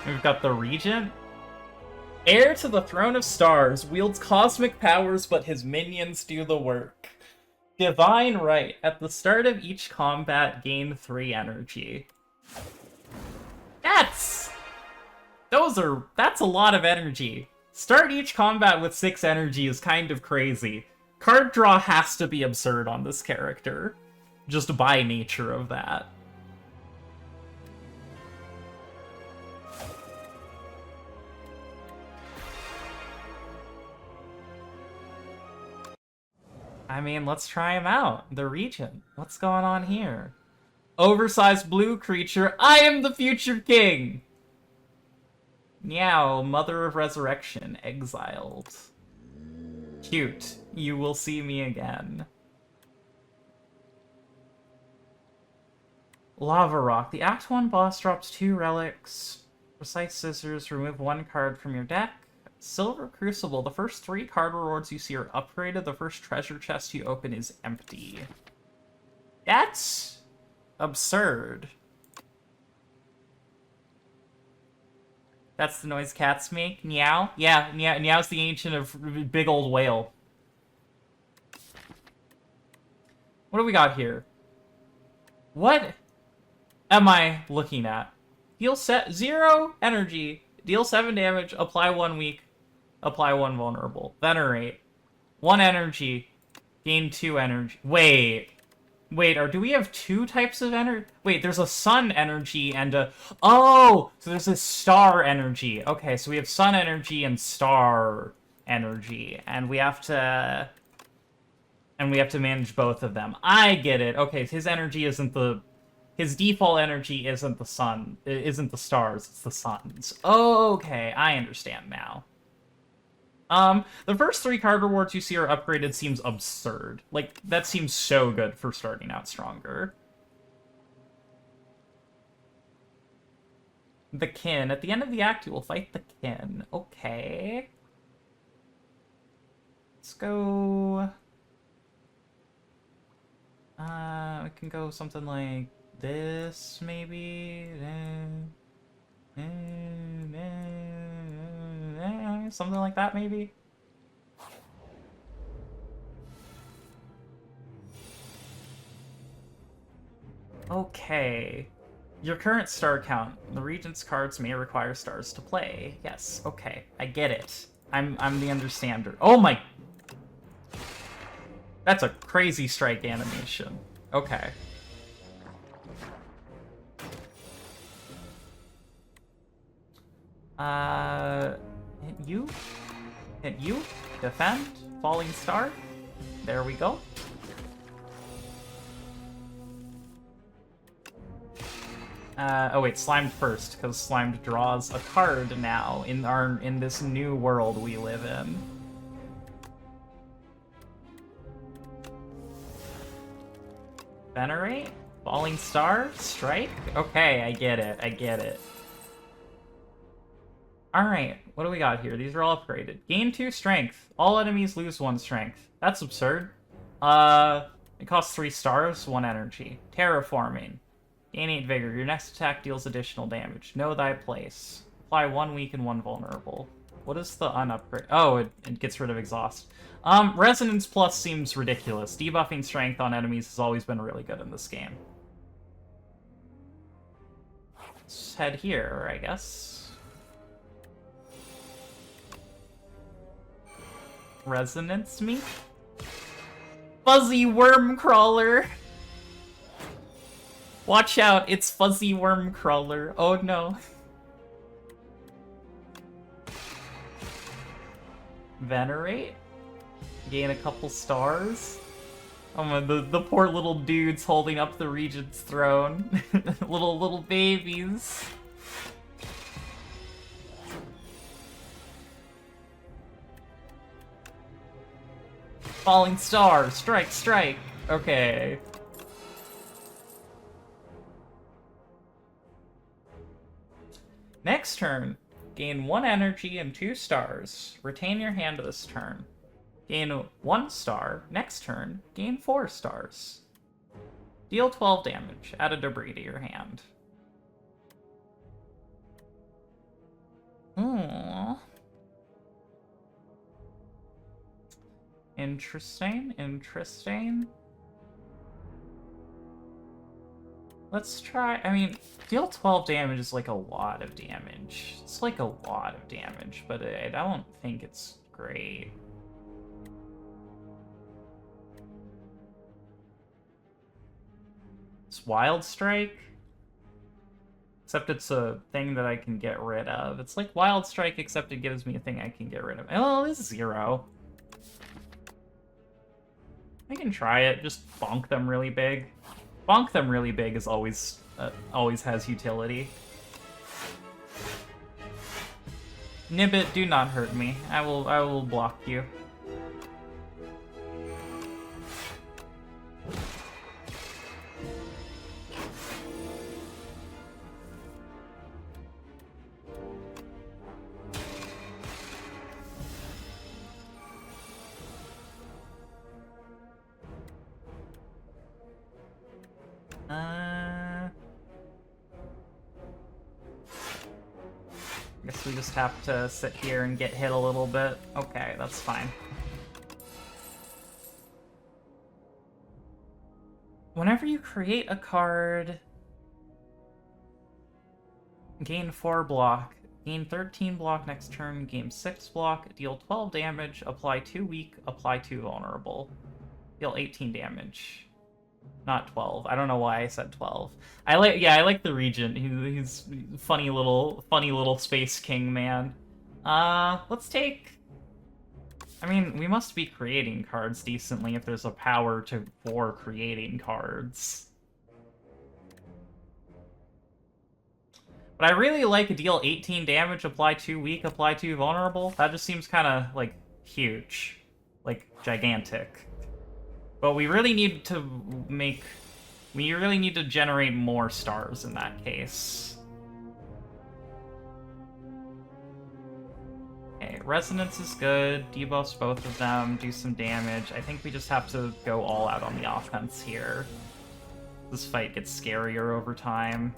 We've got the Regent. Heir to the Throne of Stars, wields cosmic powers, but his minions do the work. Divine Right. At the start of each combat, gain 3 energy. That's a lot of energy. Start each combat with 6 energy is kind of crazy. Card draw has to be absurd on this character, just by nature of that. I mean, let's try him out. The Regent. What's going on here? Oversized blue creature. I am the future king! Meow, Mother of Resurrection, exiled. Cute. You will see me again. Lava Rock. The Act 1 boss drops 2 relics. Precise Scissors. Remove 1 card from your deck. Silver Crucible. The first 3 card rewards you see are upgraded. The first treasure chest you open is empty. That's absurd. That's the noise cats make? Meow? Yeah, Meow's the ancient of big old whale. What do we got here? What am I looking at? Deal 0 energy. Deal 7 damage. Apply 1 weak. Apply 1 vulnerable. Venerate. 1 energy. Gain 2 energy. Wait, do we have 2 types of energy? Wait, there's a sun energy and a... Oh! So there's a star energy. Okay, so we have sun energy and star energy. And we have to... manage both of them. I get it. Okay, his energy isn't the... His default energy isn't the sun. It isn't the stars, it's the suns. Okay, I understand now. The first 3 card rewards you see are upgraded seems absurd. Like, that seems so good for starting out stronger. The Kin. At the end of the act, you will fight the Kin. Okay. Let's go... we can go something like this, maybe? Something like that, maybe? Okay. Your current star count. The Regent's cards may require stars to play. Yes, okay. I get it. I'm the understander. Oh my... That's a crazy strike animation. Okay. Hit you. Hit you. Defend. Falling star. There we go. Oh wait, Slimed first, because Slimed draws a card now in this new world we live in. Venerate? Falling star? Strike? Okay, I get it, I get it. Alright, what do we got here? These are all upgraded. Gain 2 strength. All enemies lose 1 strength. That's absurd. It costs 3 stars, 1 energy. Terraforming. Gain 8 vigor. Your next attack deals additional damage. Know thy place. Apply 1 weak and 1 vulnerable. What is the unupgrade? Oh, it gets rid of exhaust. Resonance Plus seems ridiculous. Debuffing strength on enemies has always been really good in this game. Let's head here, I guess. Resonance me? Fuzzy worm crawler! Watch out, it's Fuzzy Worm Crawler. Oh no. Venerate? Gain a couple stars? Oh my, the poor little dudes holding up the Regent's throne. little babies. Falling star! Strike, strike! Okay. Next turn, gain 1 energy and 2 stars. Retain your hand this turn. Gain 1 star. Next turn, gain 4 stars. Deal 12 damage. Add a debris to your hand. Interesting, interesting. Let's try, I mean, deal 12 damage is like a lot of damage. It's like a lot of damage, but I don't think it's great. It's Wild Strike. Except it's a thing that I can get rid of. It's like Wild Strike, except it gives me a thing I can get rid of. Oh, this is 0. I can try it, just bonk them really big. Bonk them really big is always has utility. Nibbit, do not hurt me. I will block you. Guess we just have to sit here and get hit a little bit. Okay, that's fine. Whenever you create a card, gain 4 block, gain 13 block next turn, gain 6 block, deal 12 damage, apply 2 weak, apply 2 vulnerable. Deal 18 damage. Not 12. I don't know why I said 12. I like the Regent. He's funny little space king man. Let's take. I mean, we must be creating cards decently if there's a power for creating cards. But I really like deal 18 damage, apply 2 weak, apply 2 vulnerable. That just seems kind of like huge, like gigantic. But we really need to generate more stars in that case. Okay, Resonance is good. Debuffs both of them, do some damage. I think we just have to go all out on the offense here. This fight gets scarier over time.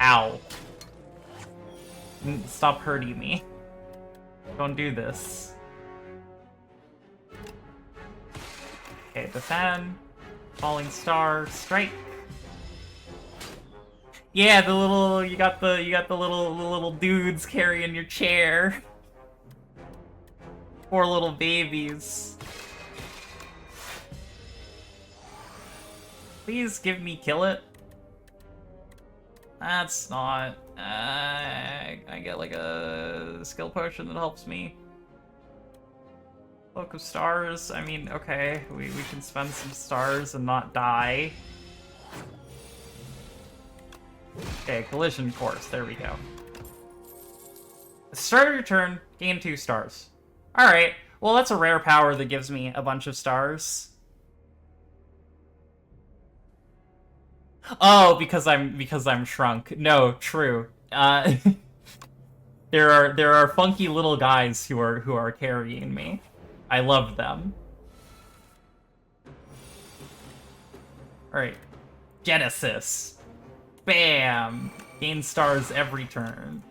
Ow. Stop hurting me. Don't do this. Okay, defend. Falling star, strike. Yeah, you got the little dudes carrying your chair. Poor little babies. Please give me kill it. That's not. I get like a skill potion that helps me. Cloak of Stars. I mean, okay, we can spend some stars and not die. Okay, collision course. There we go. Start of your turn, gain 2 stars. All right. Well, that's a rare power that gives me a bunch of stars. Oh, because I'm shrunk. No, true. There are funky little guys who are carrying me. I love them. All right, Genesis. Bam! Gain stars every turn.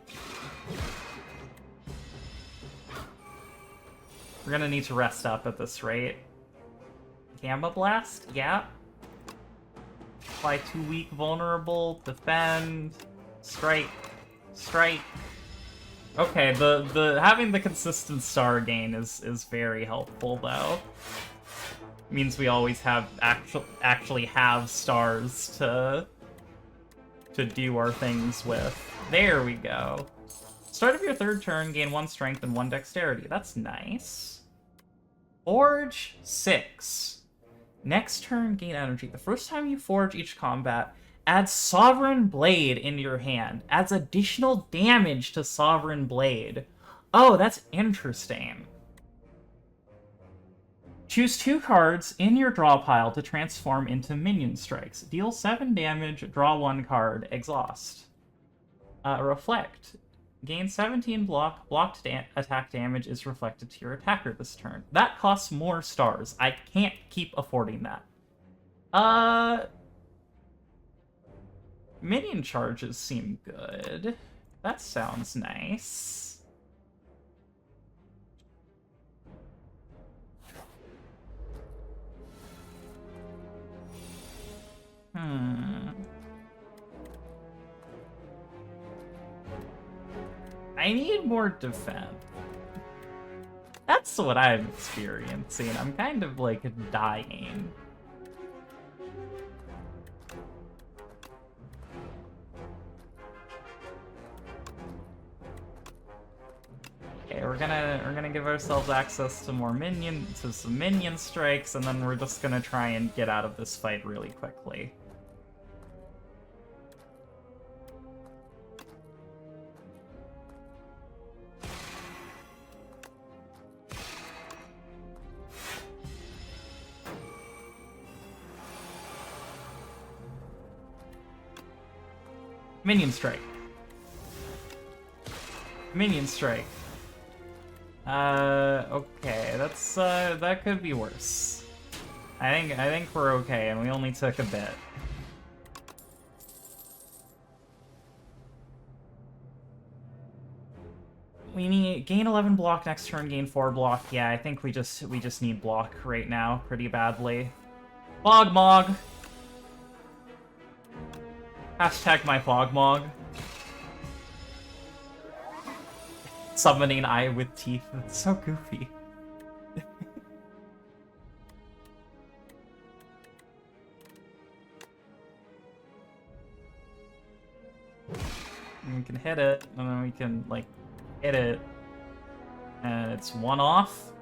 We're gonna need to rest up at this rate. Gamma Blast? Yeah. Apply 2 weak, vulnerable, defend, strike, strike. Okay, the having the consistent star gain is very helpful though. Means we always have actually have stars to do our things with. There we go. Start of your 3rd turn, gain 1 strength and 1 dexterity. That's nice. Forge 6. Next turn, gain energy. The first time you forge each combat, add Sovereign Blade into your hand. Adds additional damage to Sovereign Blade. Oh, that's interesting. Choose 2 cards in your draw pile to transform into minion strikes. Deal 7 damage, draw 1 card, exhaust. Reflect. Gain 17 blocked attack damage is reflected to your attacker this turn. That costs more stars. I can't keep affording that. Minion charges seem good. That sounds nice. I need more defense. That's what I'm experiencing. I'm kind of, like, dying. Okay, we're gonna give ourselves access to some minion strikes, and then we're just gonna try and get out of this fight really quickly. Minion strike. Minion strike. Okay, that could be worse. I think we're okay, and we only took a bit. We need gain 11 block next turn, gain 4 block. Yeah, I think we just need block right now pretty badly. Fogmog. Hashtag my Fogmog. Summoning eye with teeth. It's so goofy. We can hit it, and then we can, like, hit it. And it's one off.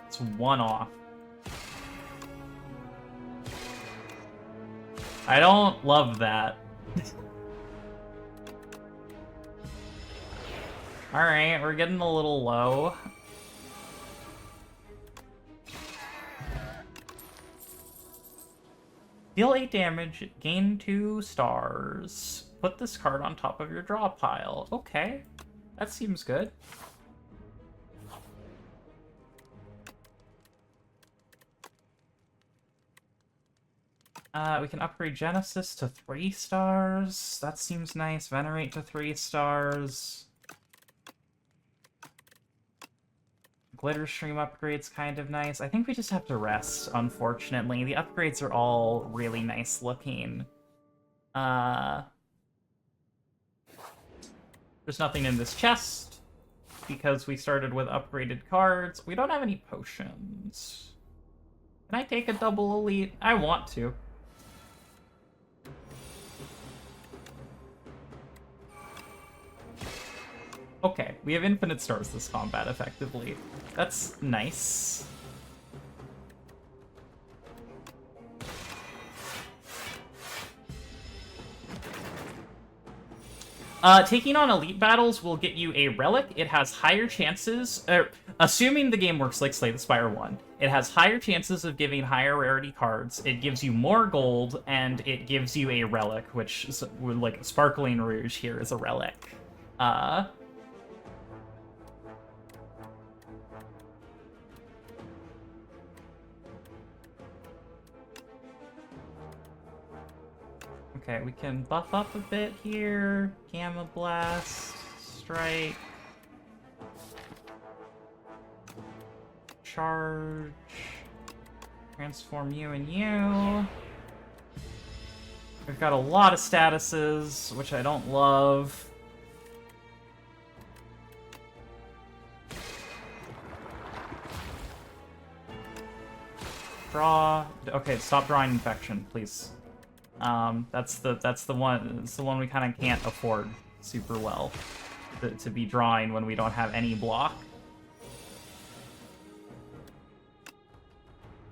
It's one off. I don't love that. Alright, we're getting a little low. Deal 8 damage, gain 2 stars. Put this card on top of your draw pile. Okay, that seems good. We can upgrade Genesis to 3 stars. That seems nice. Venerate to 3 stars. Glitter Stream upgrade's kind of nice. I think we just have to rest, unfortunately. The upgrades are all really nice looking. There's nothing in this chest, because we started with upgraded cards. We don't have any potions. Can I take a double elite? I want to. Okay, we have infinite stars this combat, effectively. That's nice. Taking on elite battles will get you a relic. It has higher chances, assuming the game works like Slay the Spire 1, it has higher chances of giving higher rarity cards, it gives you more gold, and it gives you a relic, which, like, Sparkling Rouge here is a relic. Okay, we can buff up a bit here. Gamma Blast, Strike, Charge, Transform you and you. We've got a lot of statuses, which I don't love. Draw. Okay, stop drawing Infection, please. That's the one. It's the one we kind of can't afford super well to be drawing when we don't have any block.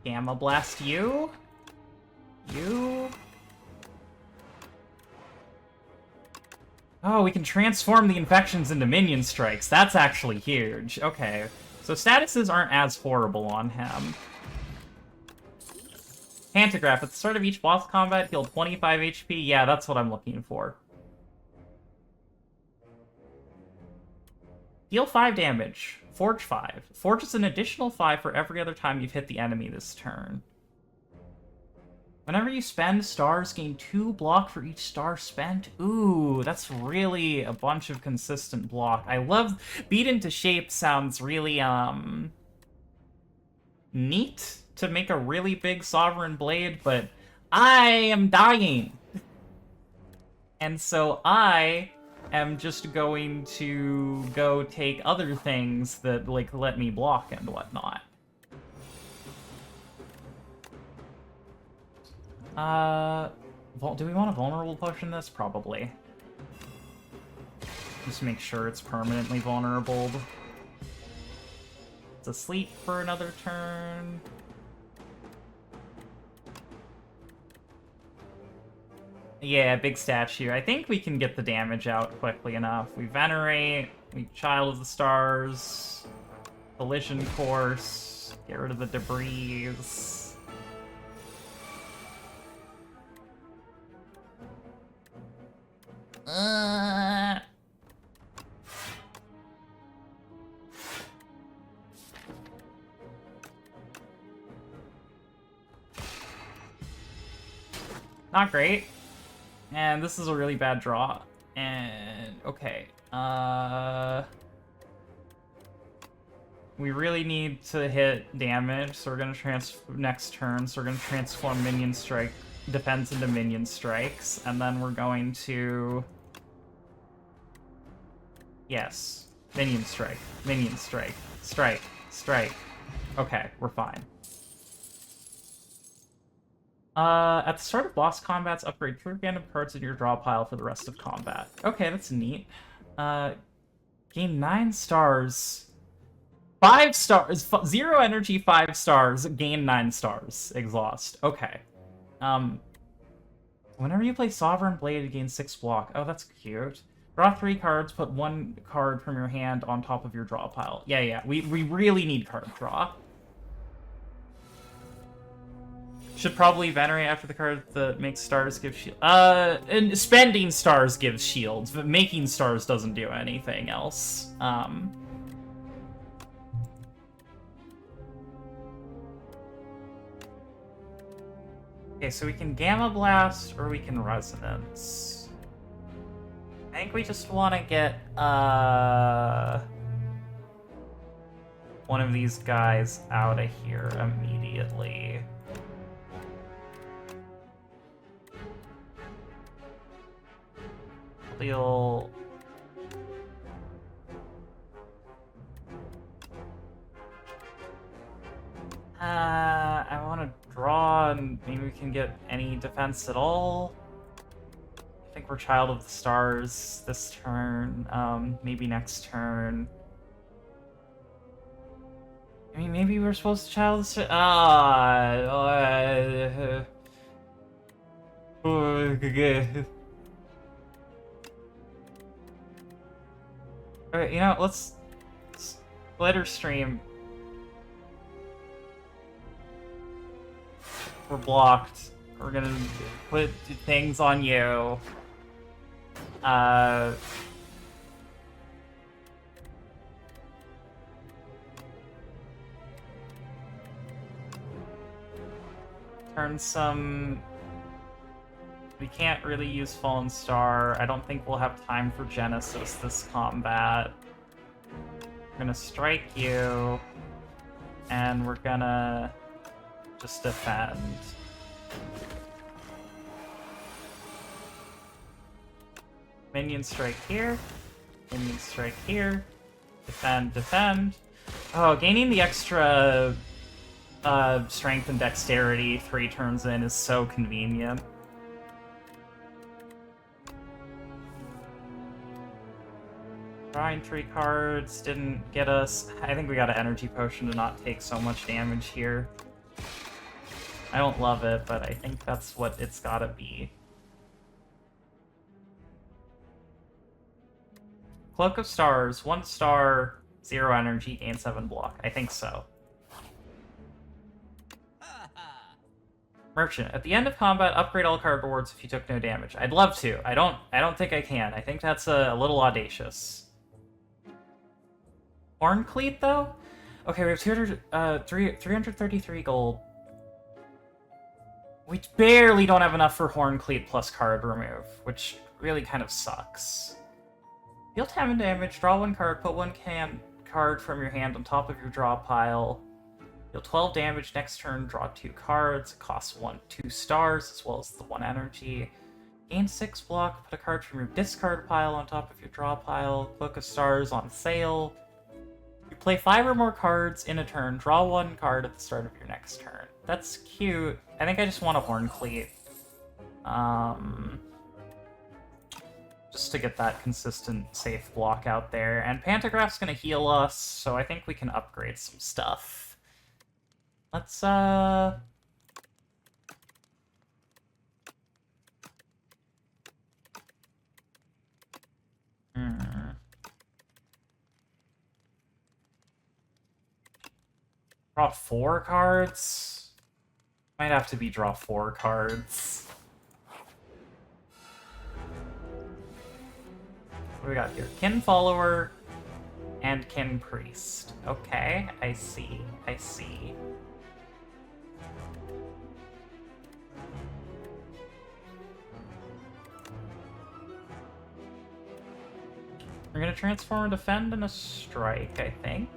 Gamma Blast you. You. Oh, we can transform the infections into minion strikes. That's actually huge. Okay, so statuses aren't as horrible on him. Pantograph. At the start of each boss combat, heal 25 HP. Yeah, that's what I'm looking for. Deal 5 damage. Forge 5. Forge is an additional 5 for every other time you've hit the enemy this turn. Whenever you spend stars, gain 2 block for each star spent. Ooh, that's really a bunch of consistent block. I love... Beat into shape sounds really, neat to make a really big Sovereign Blade, but I am dying. And so I am just going to go take other things that, like, let me block and whatnot. Do we want a vulnerable potion this? Probably. Just make sure it's permanently vulnerable. It's asleep for another turn. Yeah, big statue. I think we can get the damage out quickly enough. We Venerate, we Child of the Stars, Collision Course, get rid of the debris. Not great. And this is a really bad draw. And okay. We really need to hit damage, so we're gonna next turn, so we're gonna transform Minion Strike defense into Minion Strikes, and then we're going to... Yes. Minion Strike. Minion Strike. Strike. Strike. Okay, we're fine. At the start of boss combats, upgrade 3 random cards in your draw pile for the rest of combat. Okay, that's neat. Gain 9 stars. 5 stars. 0 energy, 5 stars. Gain 9 stars. Exhaust. Okay. Whenever you play Sovereign Blade, it gains 6 block. Oh, that's cute. Draw 3 cards, put 1 card from your hand on top of your draw pile. Yeah. We really need card draw. Should probably Venerate after the card that makes stars give shield. And spending stars gives shields, but making stars doesn't do anything else. Okay, so we can Gamma Blast or we can Resonance. I think we just want to get one of these guys out of here immediately. Deal. I want to draw, and maybe we can get any defense at all. I think we're Child of the Stars this turn. Maybe next turn. I mean, maybe we're supposed to Child of the Stars. Alright, you know, let's Glitter Stream. We're blocked. We're gonna put things on you. Turn some... We can't really use Fallen Star. I don't think we'll have time for Genesis this combat. We're gonna strike you, and we're gonna just defend. Minion strike here. Minion strike here. Defend, defend. Oh, gaining the extra strength and dexterity 3 turns in is so convenient. Drawing 3 cards didn't get us... I think we got an energy potion to not take so much damage here. I don't love it, but I think that's what it's gotta be. Cloak of Stars, 1 star, 0 energy, gain 7 block. I think so. Merchant. At the end of combat, upgrade all card rewards if you took no damage. I'd love to. I don't think I can. I think that's a little audacious. Horn Cleat, though? Okay, we have 333 gold. We barely don't have enough for Horn Cleat plus card remove, which really kind of sucks. Deal 10 damage, draw 1 card, put 1 card from your hand on top of your draw pile. Deal 12 damage next turn, draw 2 cards. It costs 2 stars, as well as the 1 energy. Gain 6 block, put a card from your discard pile on top of your draw pile. Cloak of Stars on sale. You play 5 or more cards in a turn, draw 1 card at the start of your next turn. That's cute. I think I just want a Horn Cleat. Just to get that consistent safe block out there. And Pantograph's gonna heal us, so I think we can upgrade some stuff. Let's, Draw 4 cards? Might have to be draw 4 cards. What do we got here? Kin Follower and Kin Priest. Okay, I see. I see. We're gonna transform a defend and a strike, I think.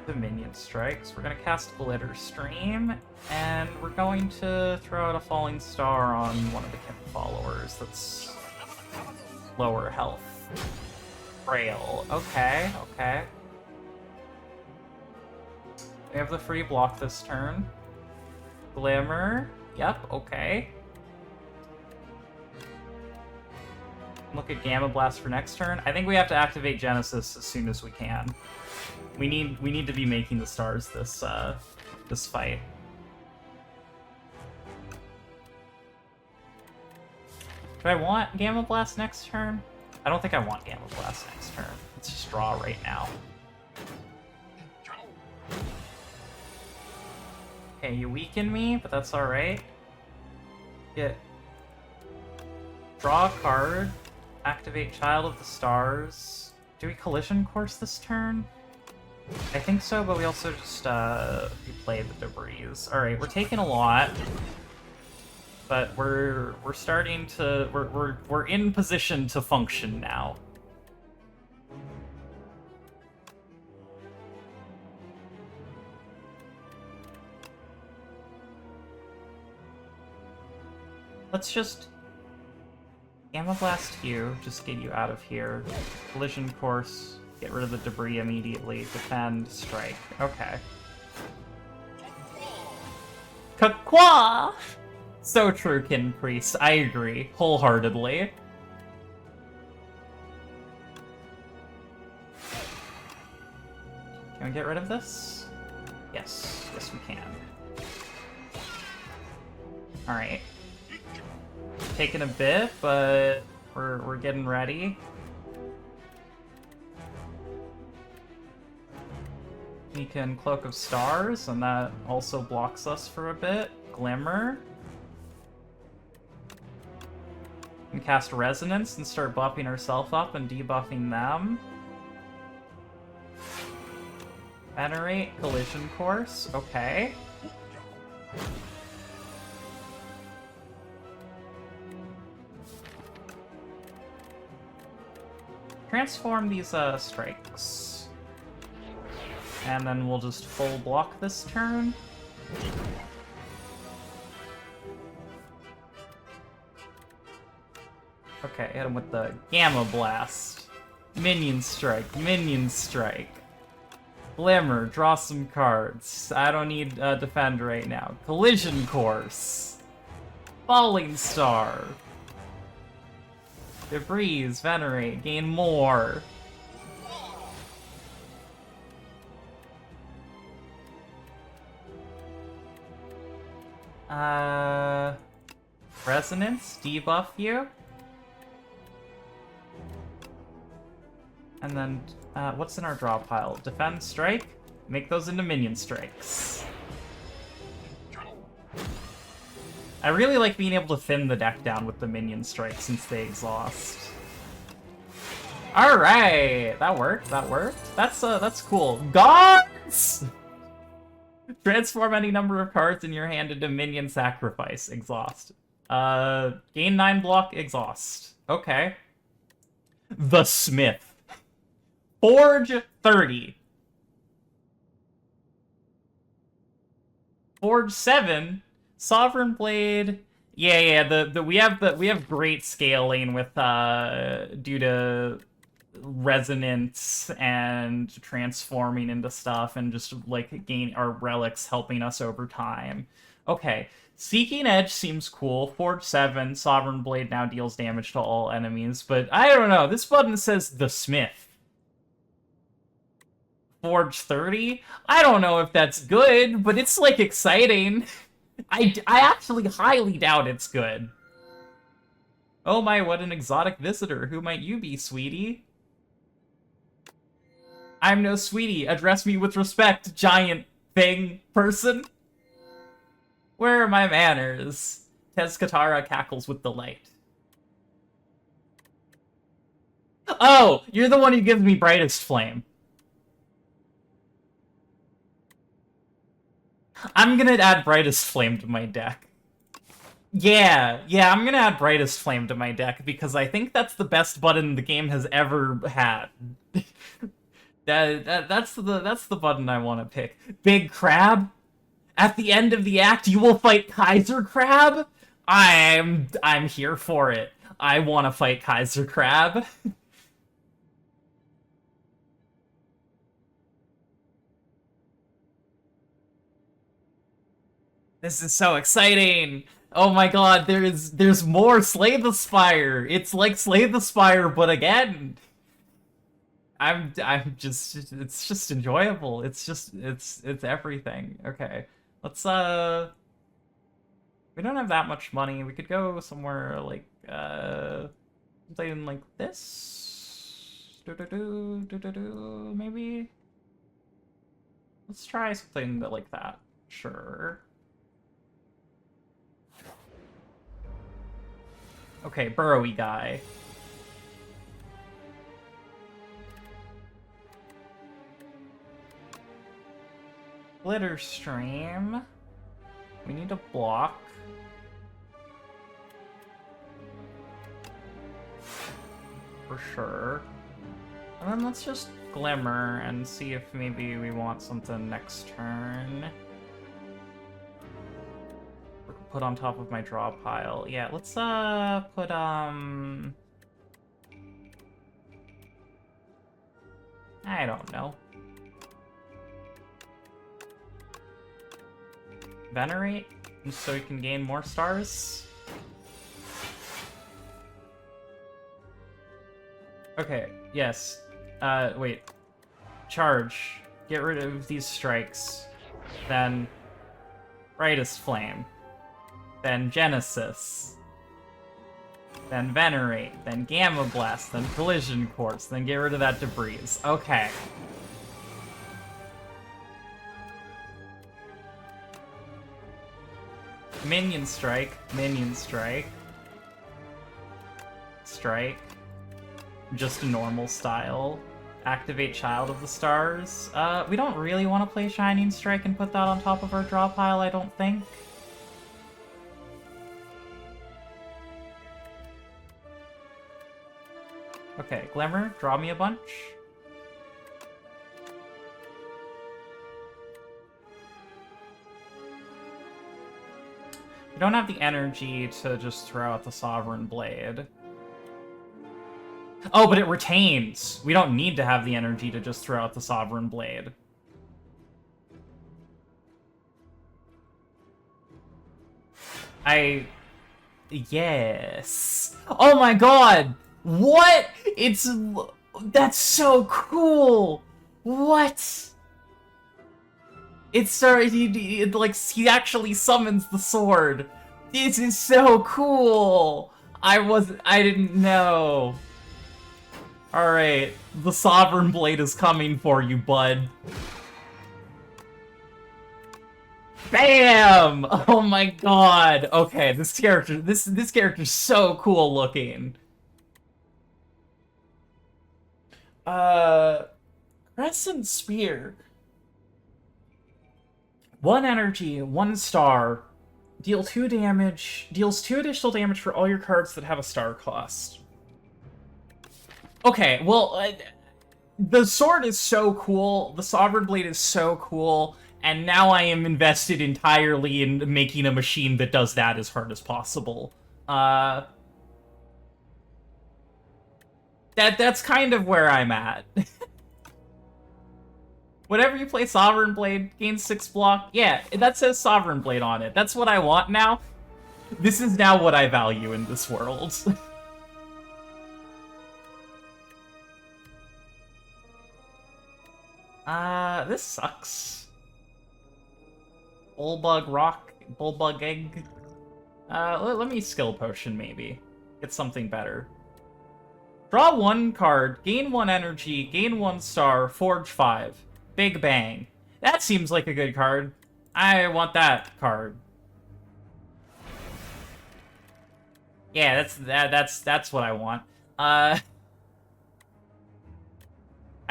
The minion strikes. We're gonna cast Glitter Stream, and we're going to throw out a Falling Star on one of the Kin Followers that's lower health. Frail. Okay, okay. We have the free block this turn. Glimmer. Yep, okay. Look at Gamma Blast for next turn. I think we have to activate Genesis as soon as we can. We need to be making the stars this this fight. Do I want Gamma Blast next turn? I don't think I want Gamma Blast next turn. Let's just draw right now. Okay, you weaken me, but that's alright. Draw a card. Activate Child of the Stars. Do we Collision Course this turn? I think so, but we also just replay the debris. Alright, we're taking a lot. But we're starting to we're in position to function now. Let's just Gamma Blast you, just get you out of here. Collision Course, get rid of the debris immediately. Defend, strike. Okay. Kakwa! So true, Kin Priest. I agree, wholeheartedly. Can we get rid of this? Yes. Yes, we can. Alright. Taking a bit, but we're getting ready. We can Cloak of Stars, and that also blocks us for a bit. Glimmer. We can cast Resonance and start buffing ourselves up and debuffing them. Venerate, Collision Course, okay. Transform these strikes. And then we'll just full block this turn. Okay, hit him with the Gamma Blast. Minion Strike, Minion Strike. Glimmer, draw some cards. I don't need Defend right now. Collision Course. Falling Star. Debris, Venerate, gain more. Resonance, debuff you. And then, what's in our draw pile? Defend, strike, make those into minion strikes. I really like being able to thin the deck down with the minion strikes since they exhaust. All right, that worked. That worked. That's cool. Gods. Transform any number of cards in your hand into minion sacrifice. Exhaust. Gain 9 block. Exhaust. Okay. The Smith. Forge 30. Forge 7. Sovereign Blade. Yeah. We have great scaling with due to resonance and transforming into stuff and just like gain our relics helping us over time. Okay. Seeking Edge seems cool. Forge 7, Sovereign Blade now deals damage to all enemies, but I don't know. This button says The Smith. Forge 30? I don't know if that's good, but it's like exciting. I actually highly doubt it's good. Oh my, what an exotic visitor. Who might you be, sweetie? I'm no sweetie. Address me with respect, giant thing person. Where are my manners? Tezkatara cackles with delight. Oh, you're the one who gives me brightest flame. I'm gonna add brightest flame to my deck. Yeah, I'm gonna add brightest flame to my deck because I think that's the best button the game has ever had. That's the button I want to pick. Big Crab. At the end of the act, you will fight Kaiser Crab. I'm here for it. I want to fight Kaiser Crab. This is so exciting. Oh my god, there's more Slay the Spire. It's like Slay the Spire, but again. I'm just it's just enjoyable. It's everything. Okay. Let's we don't have that much money. We could go somewhere like something like this. Maybe. Let's try something like that. Sure. Okay, burrowy guy. Glitter stream. We need a block. For sure. And then let's just glimmer and see if maybe we want something next turn. Put on top of my draw pile. Yeah, let's put I don't know. Venerate, so we can gain more stars. Okay, yes. Wait. Charge. Get rid of these strikes. Then Brightest Flame. Then Genesis. Then Venerate. Then Gamma Blast. Then Collision Course. Then get rid of that debris. Okay. Minion Strike. Minion Strike. Strike. Just a normal style. Activate Child of the Stars. We don't really want to play Shining Strike and put that on top of our draw pile, I don't think. Okay, Glimmer, draw me a bunch. We don't have the energy to just throw out the Sovereign Blade. Oh, but it retains! We don't need to have the energy to just throw out the Sovereign Blade. Yes! Oh my god! What? That's so cool! What? It started, he actually summons the sword. This is so cool! I didn't know. Alright, the Sovereign Blade is coming for you, bud. Bam! Oh my god! Okay, this character's so cool looking. Crescent Spear. 1 energy, 1 star. Deal 2 damage. Deals 2 additional damage for all your cards that have a star cost. Okay, well, the sword is so cool. The Sovereign Blade is so cool. And now I am invested entirely in making a machine that does that as hard as possible. That's kind of where I'm at. Whenever you play Sovereign Blade, gain 6 block. Yeah, that says Sovereign Blade on it. That's what I want now. This is now what I value in this world. This sucks. Bullbug Rock, Bullbug Egg. Let me skill potion, maybe. Get something better. Draw 1 card, gain 1 energy, gain 1 star, forge 5. Big Bang. That seems like a good card. I want that card. Yeah, that's what I want. I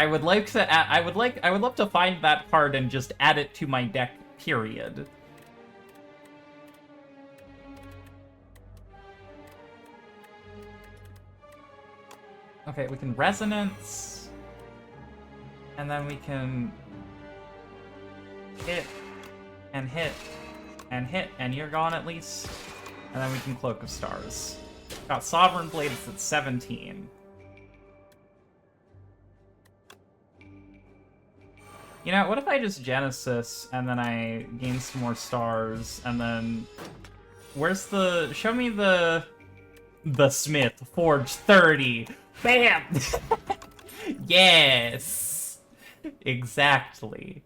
would like to I would love to find that card and just add it to my deck, period. Okay, we can Resonance. And then we can hit, and hit, and hit, and you're gone at least. And then we can Cloak of Stars. Got Sovereign Blade, it's at 17. You know, what if I just Genesis, and then I gain some more stars, and then... Where's the... Show me the Smith. Forge 30. Bam! Yes! Exactly.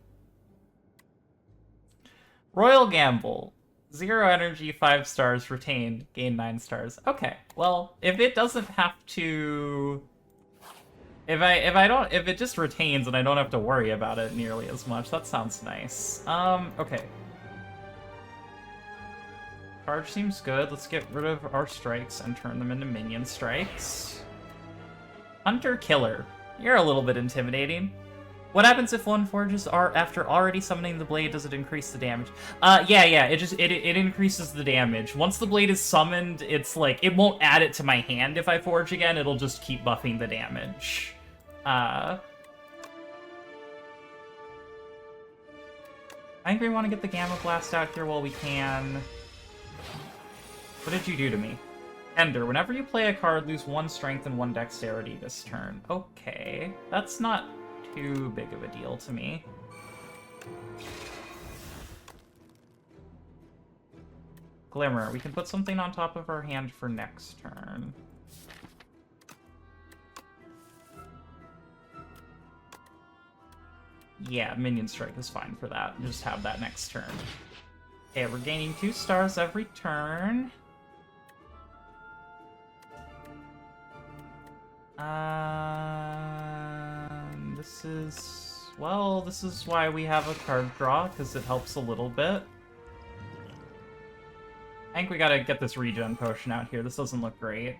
Royal Gamble. 0 energy, 5 stars, retained, gain 9 stars. Okay, well, if it doesn't have to... If it just retains and I don't have to worry about it nearly as much, that sounds nice. Okay. Charge seems good. Let's get rid of our strikes and turn them into minion strikes. Hunter Killer. You're a little bit intimidating. What happens if one forges after already summoning the blade? Does it increase the damage? Yeah, it increases the damage. Once the blade is summoned, it's like, it won't add it to my hand if I forge again, it'll just keep buffing the damage. I think we want to get the Gamma Blast out here while we can. What did you do to me? Ender, whenever you play a card, lose 1 strength and 1 dexterity this turn. Okay, that's not too big of a deal to me. Glimmer, we can put something on top of our hand for next turn. Yeah, Minion Strike is fine for that. Just have that next turn. Okay, we're gaining 2 stars every turn. This is why we have a card draw, because it helps a little bit. I think we gotta get this regen potion out here. This doesn't look great.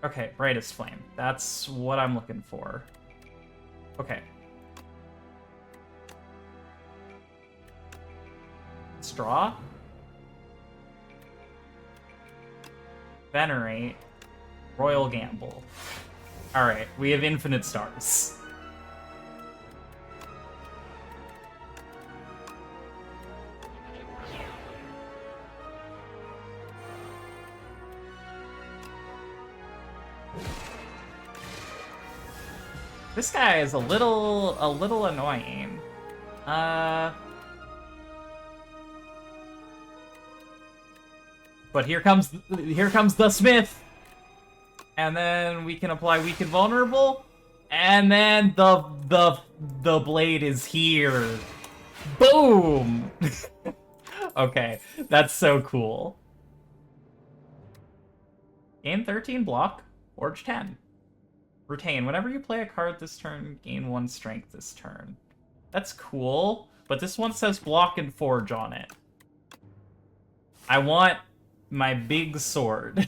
Okay, Brightest Flame. That's what I'm looking for. Okay. Straw? Venerate. Royal Gamble. Alright, we have infinite stars. This guy is a little annoying. But here comes the Smith, and then we can apply Weak and Vulnerable, and then the blade is here. Boom. Okay, that's so cool. Gain 13 block, Forge 10. Retain. Whenever you play a card this turn, gain 1 strength this turn. That's cool. but this one says block and forge on it. I want my big sword.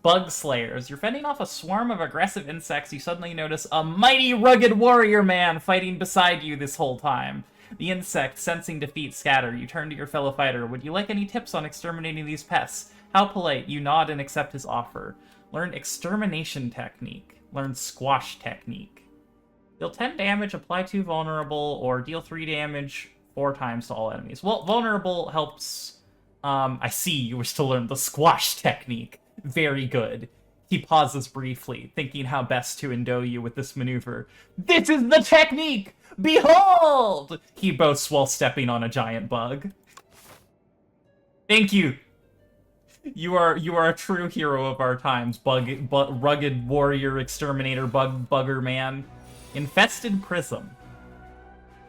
Bug Slayers. You're fending off a swarm of aggressive insects. You suddenly notice a mighty rugged warrior man fighting beside you this whole time. The insect, sensing defeat, scatter. You turn to your fellow fighter. Would you like any tips on exterminating these pests? How polite. You nod and accept his offer. Learn extermination technique. Learn squash technique. Deal 10 damage, apply 2 vulnerable, or deal 3 damage 4 times to all enemies. Well, vulnerable helps. I see you wish to learn the squash technique. Very good. He pauses briefly, thinking how best to endow you with this maneuver. This is the technique! Behold! He boasts while stepping on a giant bug. Thank you. You are a true hero of our times, rugged warrior exterminator bugger man. Infested Prism.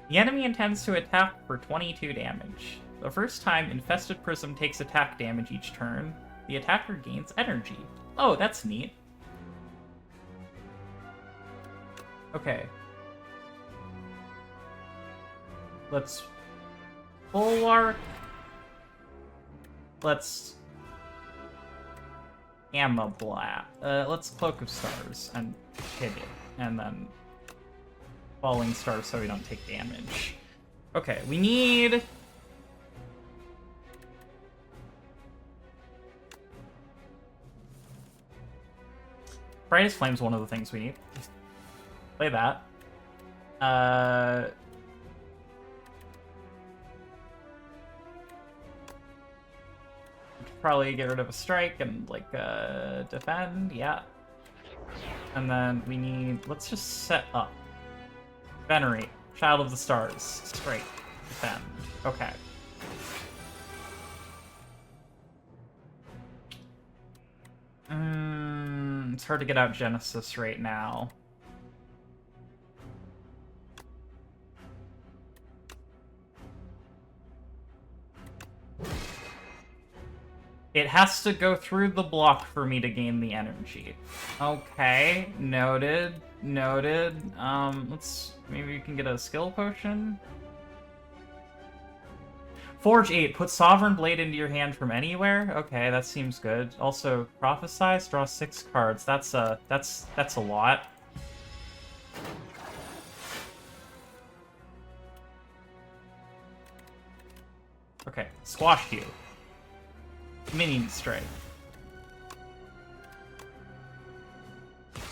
The enemy intends to attack for 22 damage. The first time Infested Prism takes attack damage each turn, the attacker gains energy. Oh, that's neat. Okay. Let's Bulwark. Let's Gamma Blast. Let's Cloak of Stars and hit it. And then Falling Stars so we don't take damage. Okay, we need... Brightest Flame's one of the things we need. Play that. Probably get rid of a strike and, like, defend, yeah. And then we need... Let's just set up. Venerate. Child of the Stars. Strike. Defend. Okay. It's hard to get out Genesis right now. It has to go through the block for me to gain the energy. Okay, noted, noted. Maybe we can get a skill potion. Forge 8, put Sovereign Blade into your hand from anywhere. Okay, that seems good. Also, Prophesize, draw 6 cards. That's a lot. Okay, Squash you. Minion Strike.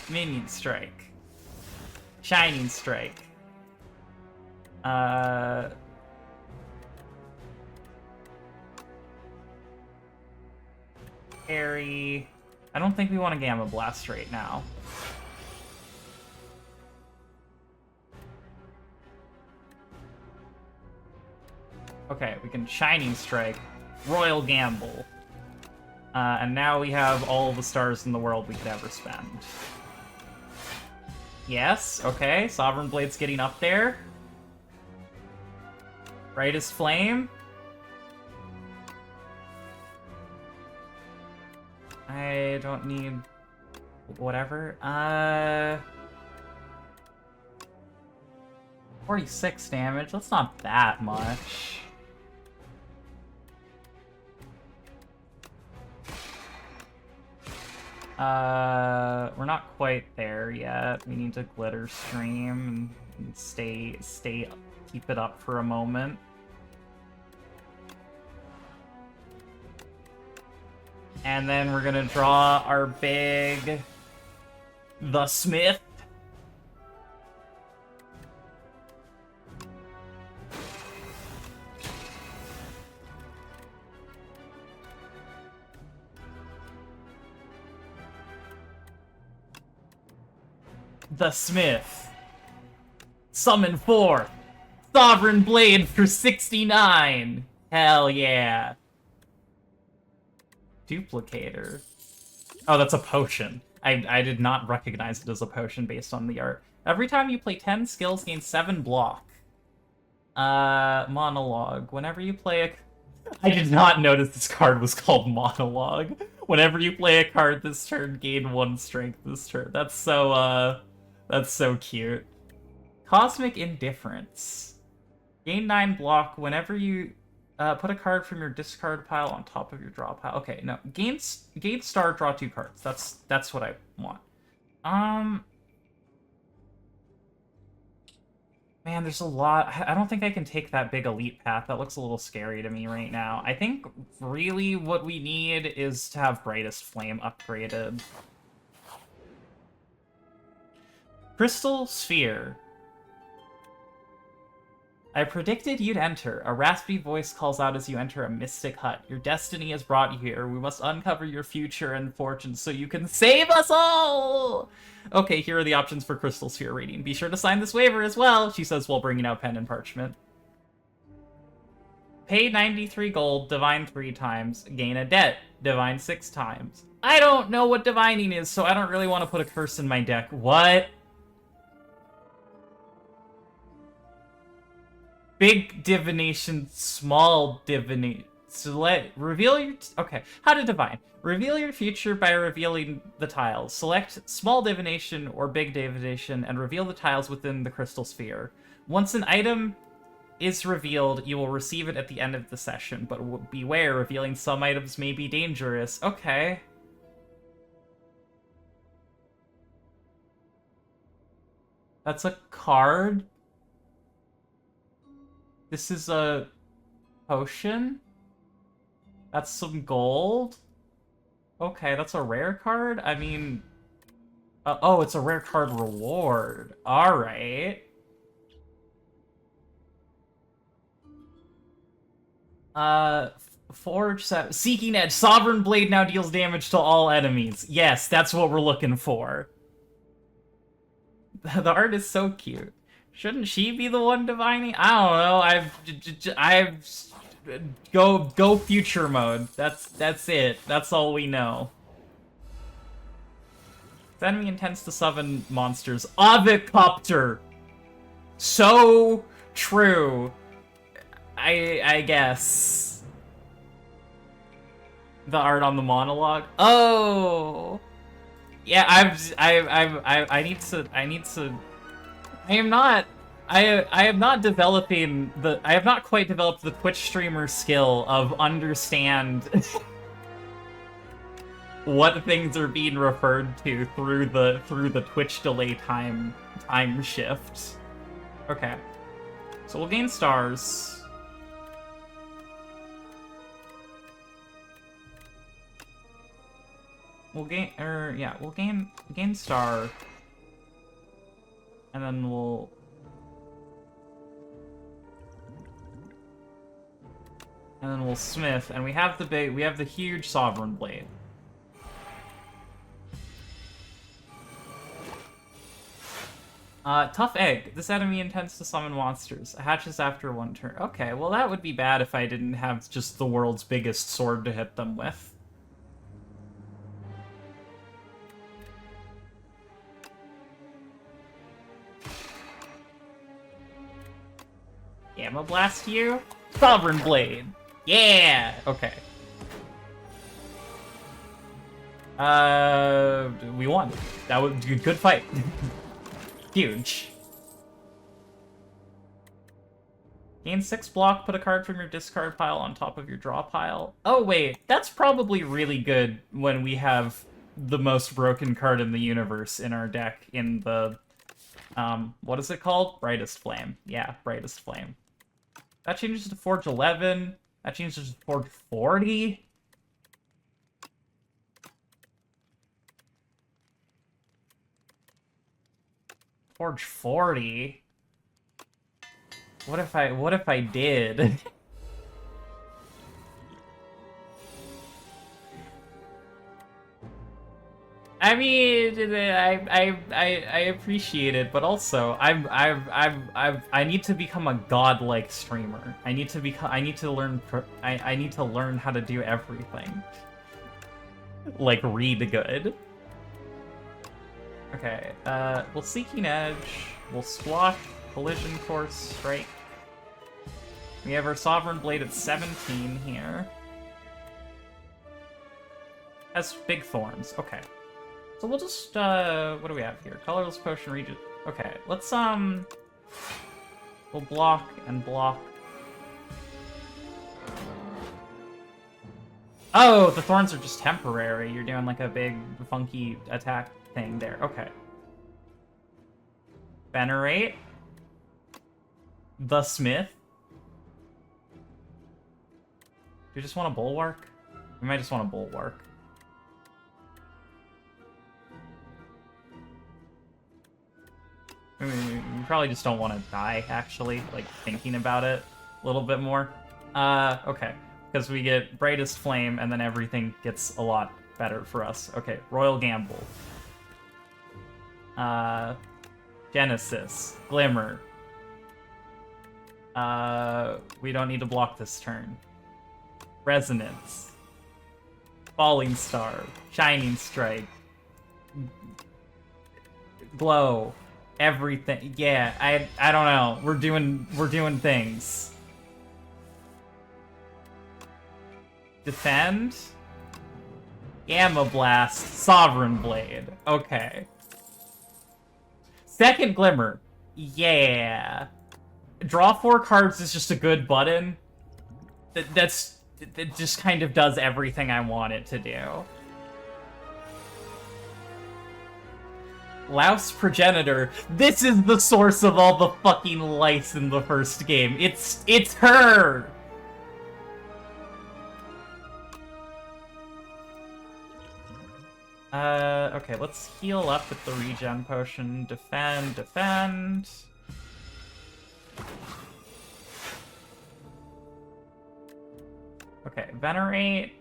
Minion Strike. Shining Strike. Parry. I don't think we want a Gamma Blast right now. Okay, we can Shining Strike. Royal Gamble. And now we have all the stars in the world we could ever spend. Yes, okay, Sovereign Blade's getting up there. Brightest Flame. I don't need... whatever. 46 damage, that's not that much. We're not quite there yet. We need to Glitter Stream and keep it up for a moment. And then we're gonna draw our big... The Smith. The Smith. Summon forth Sovereign Blade for 69. Hell yeah. Duplicator. Oh, that's a potion. I did not recognize it as a potion based on the art. Every time you play 10 skills, gain 7 block. Monologue. Whenever you play a... I did not notice this card was called Monologue. Whenever you play a card this turn, gain 1 strength this turn. That's so cute. Cosmic Indifference. Gain 9 block whenever you put a card from your discard pile on top of your draw pile. Okay, no. Gain star, draw 2 cards. That's what I want. Man, there's a lot. I don't think I can take that big elite path. That looks a little scary to me right now. I think really what we need is to have Brightest Flame upgraded. Crystal Sphere. I predicted you'd enter. A raspy voice calls out as you enter a mystic hut. Your destiny has brought you here. We must uncover your future and fortune so you can save us all! Okay, here are the options for Crystal Sphere rating. Be sure to sign this waiver as well, she says while bringing out pen and parchment. Pay 93 gold, divine 3 times. Gain a debt, divine 6 times. I don't know what divining is, so I don't really want to put a curse in my deck. What? Big divination, small divination. Reveal your... Okay, how to divine. Reveal your future by revealing the tiles. Select small divination or big divination and reveal the tiles within the crystal sphere. Once an item is revealed, you will receive it at the end of the session, but beware, revealing some items may be dangerous. Okay. That's a card? This is a potion? That's some gold? Okay, that's a rare card? I mean... oh, it's a rare card reward. Alright. Forge set... Seeking Edge. Sovereign Blade now deals damage to all enemies. Yes, that's what we're looking for. The art is so cute. Shouldn't she be the one divining? I don't know. I've go future mode. That's it. That's all we know. The enemy intends to summon monsters. Avicopter. So true. I guess. The art on the monologue. Oh. Yeah, I need to. I am not developing the... I have not quite developed the Twitch streamer skill of understand what things are being referred to through the Twitch delay time shift. Okay. So we'll gain stars. We'll gain gain star. And then we'll... smith, and we have the huge Sovereign Blade. Tough Egg. This enemy intends to summon monsters. Hatches after 1 turn. Okay, well that would be bad if I didn't have just the world's biggest sword to hit them with. Gamma Blast you? Sovereign Blade! Yeah! Okay. We won. That was a good fight. Huge. Gain 6 block, put a card from your discard pile on top of your draw pile. Oh wait, that's probably really good when we have the most broken card in the universe in our deck in the... what is it called? Brightest Flame. Yeah, Brightest Flame. That changes to Forge 11. That changes to Forge 40. Forge 40? What if I did? I mean, I appreciate it, but also I need to become a godlike streamer. I need to learn how to do everything. Like read good. Okay, we'll Seeking Edge, we'll Squash, Collision Course, Strike. We have our Sovereign Blade at 17 here. Has big thorns, okay. So we'll just, what do we have here? Colorless Potion, Regent. Okay, let's We'll block and block. Oh, the thorns are just temporary. You're doing like a big, funky attack thing there. Okay. Venerate. The Smith. Do we just want a Bulwark? We might just want a Bulwark. I mean, we probably just don't want to die, actually, like, thinking about it a little bit more. Okay. Because we get Brightest Flame, and then everything gets a lot better for us. Okay, Royal Gamble. Genesis. Glimmer. We don't need to block this turn. Resonance. Falling Star. Shining Strike. Glow. Everything. Yeah, I don't know. We're doing things. Defend. Gamma Blast. Sovereign Blade. Okay. Second Glimmer. Yeah. Draw 4 cards is just a good button. It just kind of does everything I want it to do. Louse Progenitor. This is the source of all the fucking lice in the first game. It's her! Okay, let's heal up with the regen potion. Defend, defend. Okay, Venerate.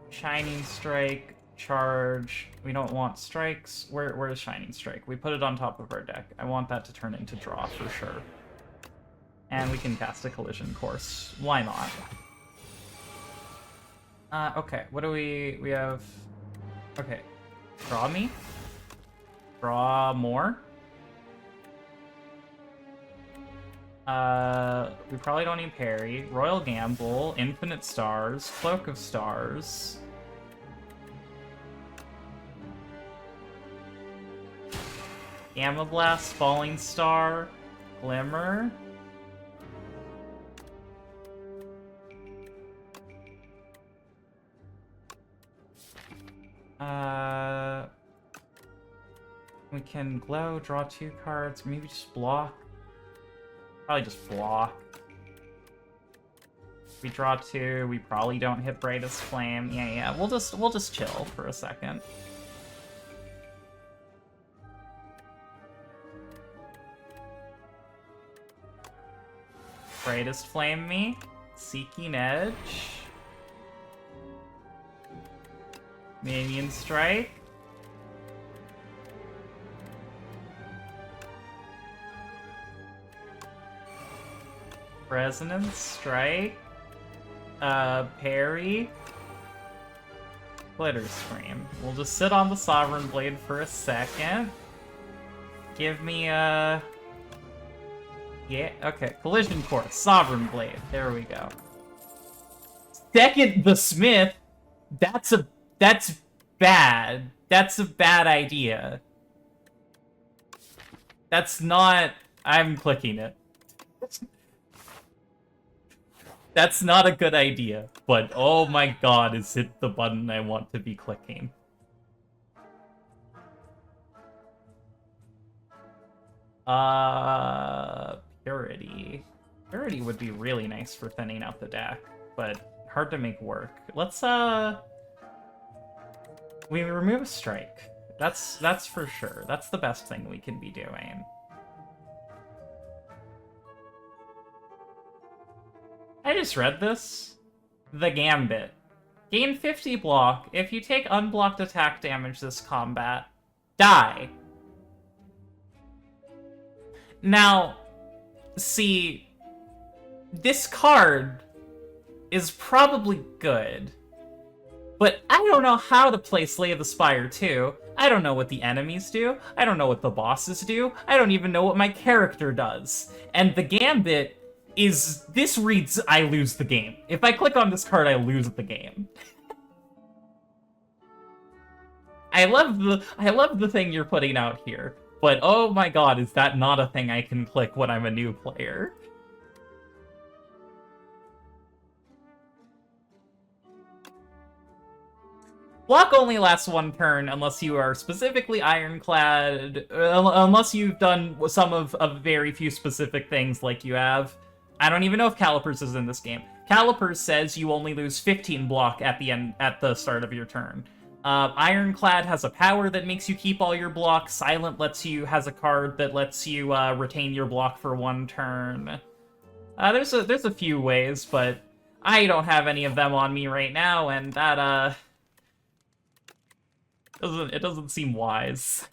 Shining Strike, charge. We don't want strikes. Where is Shining Strike? We put it on top of our deck. I want that to turn into draw for sure. And we can cast a Collision Course. Why not? Okay, what do we have? Okay, draw me. Draw more. We probably don't need parry. Royal Gamble, Infinite Stars, Cloak of Stars. Gamma Blast, Falling Star, Glimmer. We can glow, draw 2 cards, maybe just block. Probably just block. We draw 2, we probably don't hit Brightest Flame. Yeah, we'll just chill for a second. Brightest Flame me. Seeking Edge. Minion Strike. Resonance Strike. Parry. Glitter Scream. We'll just sit on the Sovereign Blade for a second. Give me a... Yeah, okay. Collision Course. Sovereign Blade. There we go. Second, the Smith. That's bad. That's a bad idea. That's not... I'm clicking it. That's not a good idea, but oh my god, is it the button I want to be clicking. Purity. Purity would be really nice for thinning out the deck, but hard to make work. Let's, we remove a strike. That's for sure. That's the best thing we can be doing. I just read this. The Gambit. Gain 50 block. If you take unblocked attack damage this combat, die. Now, see, this card is probably good, but I don't know how to play Slay of the Spire 2. I don't know what the enemies do. I don't know what the bosses do. I don't even know what my character does. And the Gambit is... This reads, I lose the game. If I click on this card, I lose the game. I love the thing you're putting out here. But oh my god, is that not a thing I can click when I'm a new player? Block only lasts one turn unless you are specifically ironclad, unless you've done some of very few specific things like you have. I don't even know if Calipers is in this game. Calipers says you only lose 15 block at the start of your turn. Ironclad has a power that makes you keep all your block. Silent has a card that lets you retain your block for one turn. There's a few ways, but I don't have any of them on me right now, and that it doesn't seem wise.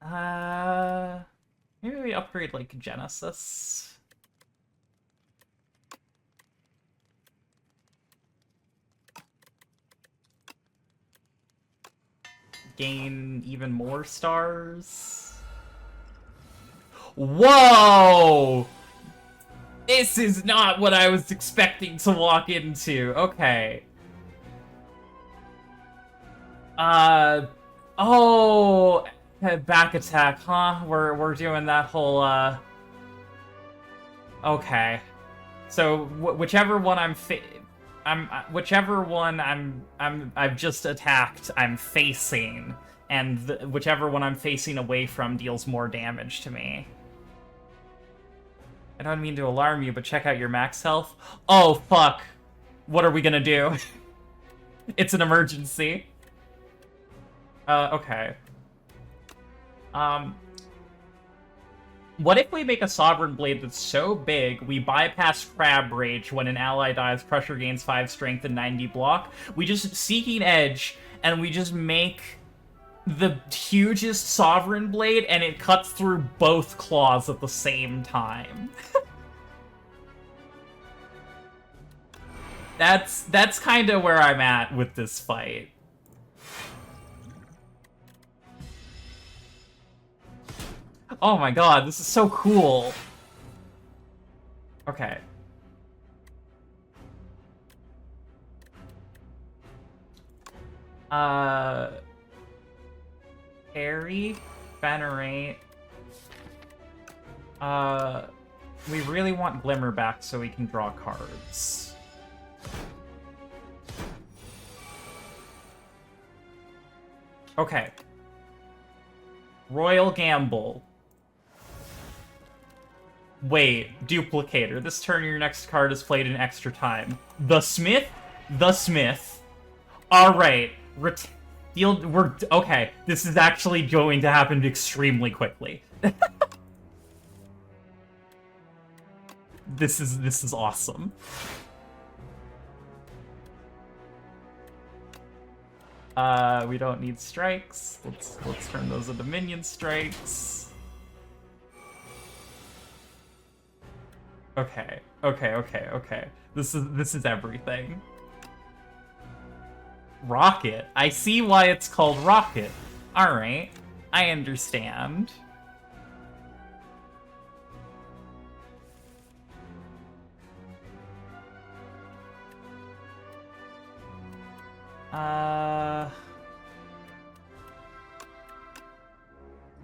Maybe we upgrade, like, Genesis. Gain even more stars. Whoa! This is not what I was expecting to walk into. Okay. Oh, back attack, huh? We're doing that whole, Okay. So, whichever one I've just attacked, I'm facing, and whichever one I'm facing away from deals more damage to me. I don't mean to alarm you, but check out your max health. Oh, fuck. What are we gonna do? It's an emergency. Okay. What if we make a Sovereign Blade that's so big, we bypass Crab Rage when an ally dies, Crusher gains 5 strength and 90 block? We just Seeking Edge, and we just make the hugest Sovereign Blade, and it cuts through both claws at the same time. That's kind of where I'm at with this fight. Oh my god, this is so cool. Okay. Harry, Venerate. We really want Glimmer back so we can draw cards. Okay. Royal Gamble. Wait, Duplicator. This turn, your next card is played in extra time. The Smith? The Smith. Alright. Okay, this is actually going to happen extremely quickly. This is awesome. We don't need strikes. Let's turn those into minion strikes. Okay. This is everything. Rocket. I see why it's called Rocket. Alright. I understand.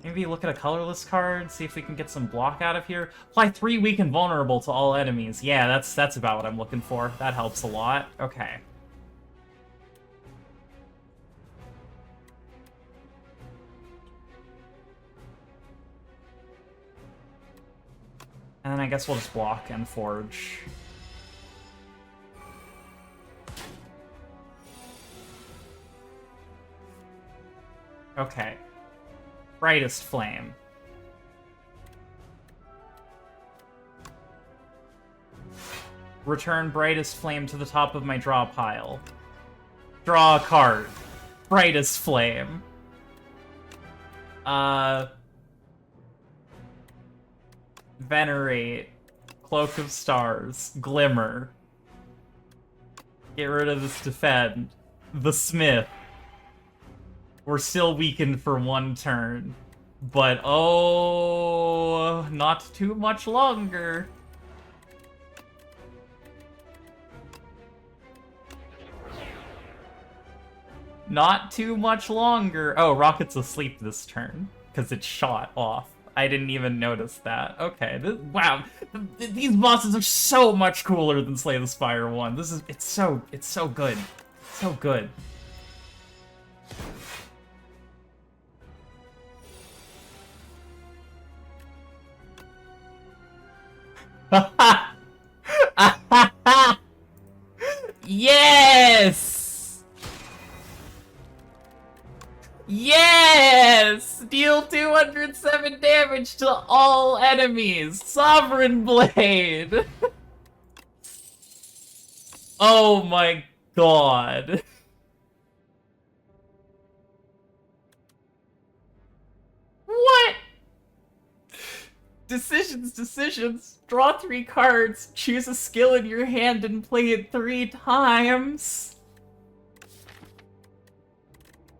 Maybe look at a colorless card, see if we can get some block out of here. Apply 3 weak and vulnerable to all enemies. Yeah, that's about what I'm looking for. That helps a lot. Okay. And then I guess we'll just block and forge. Okay. Brightest Flame. Return Brightest Flame to the top of my draw pile. Draw a card. Brightest Flame. Venerate. Cloak of Stars. Glimmer. Get rid of this Defend. The Smith. We're still weakened for 1 turn. But, oh, not too much longer. Not too much longer. Oh, Rocket's asleep this turn, because it shot off. I didn't even notice that. Okay, wow. These bosses are so much cooler than Slay the Spire 1. It's so good. So good. Yes! Yes! Deal 207 damage to all enemies! Sovereign Blade! Oh my god. What? Decisions. Draw 3 cards, choose a skill in your hand, and play it 3 times.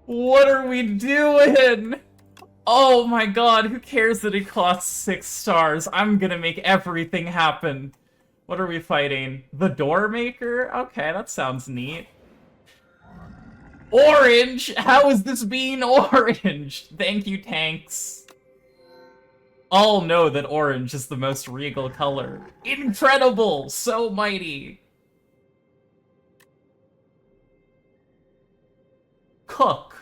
What are we doing? Oh my god, who cares that it costs 6 stars? I'm gonna make everything happen. What are we fighting? The Door Maker? Okay, that sounds neat. Orange? How is this being orange? Thank you, tanks. All know that orange is the most regal color. Incredible! So mighty! Cook.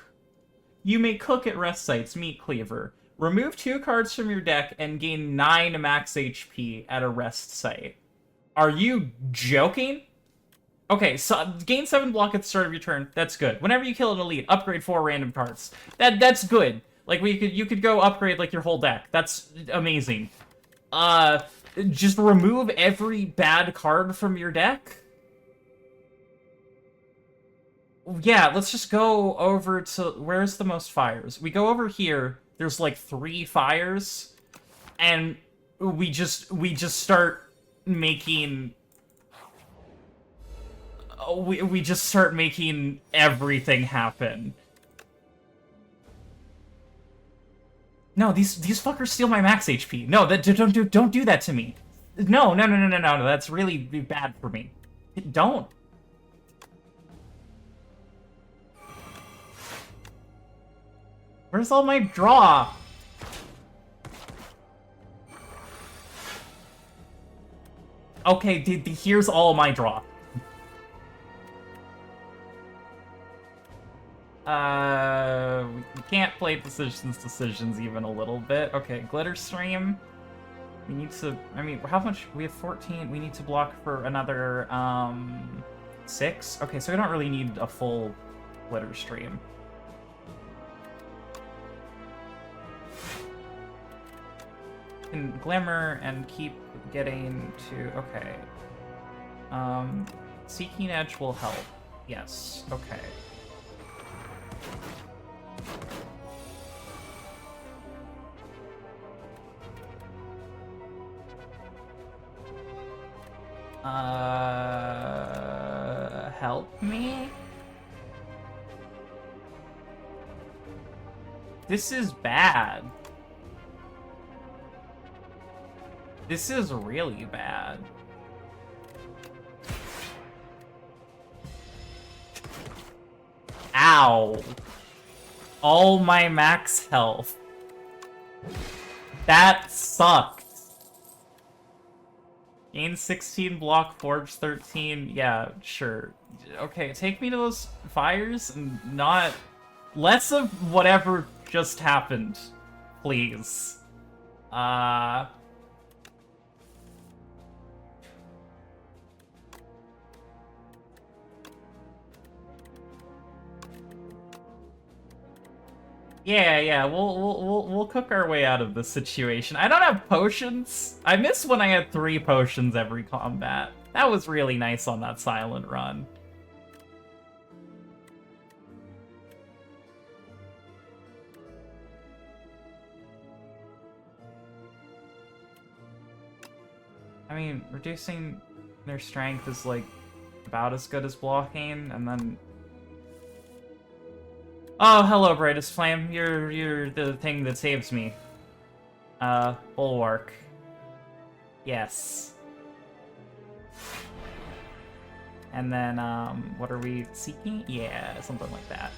You may cook at rest sites, Meat Cleaver. Remove 2 cards from your deck and gain 9 max HP at a rest site. Are you joking? Okay, so gain 7 block at the start of your turn. That's good. Whenever you kill an elite, upgrade 4 random cards. That's good. Like, you could go upgrade, like, your whole deck. That's amazing. Just remove every bad card from your deck? Yeah, let's just go over to... Where's the most fires? We go over here. There's, like, 3 fires. And we just start making... We just start making everything happen. No, these fuckers steal my max HP. No, don't do that to me. No, that's really bad for me. Don't. Where's all my draw? Okay, here's all my draw. We can't play decisions even a little bit. Okay, Glitter Stream. We need to, I mean, how much? We have 14. We need to block for another, 6? Okay, so we don't really need a full Glitter Stream. Can Glimmer and keep getting to, okay. Seeking Edge will help. Yes, okay. Help me? This is bad. This is really bad. Ow. All my max health. That sucked. Gain 16, block, forge 13. Yeah, sure. Okay, take me to those fires and not... Less of whatever just happened, please. Yeah, we'll cook our way out of this situation. I don't have potions. I miss when I had 3 potions every combat. That was really nice on that silent run. I mean, reducing their strength is, like, about as good as blocking, and then... Oh, hello, Brightest Flame. You're the thing that saves me. Bulwark. Yes. And then, what are we seeking? Yeah, something like that.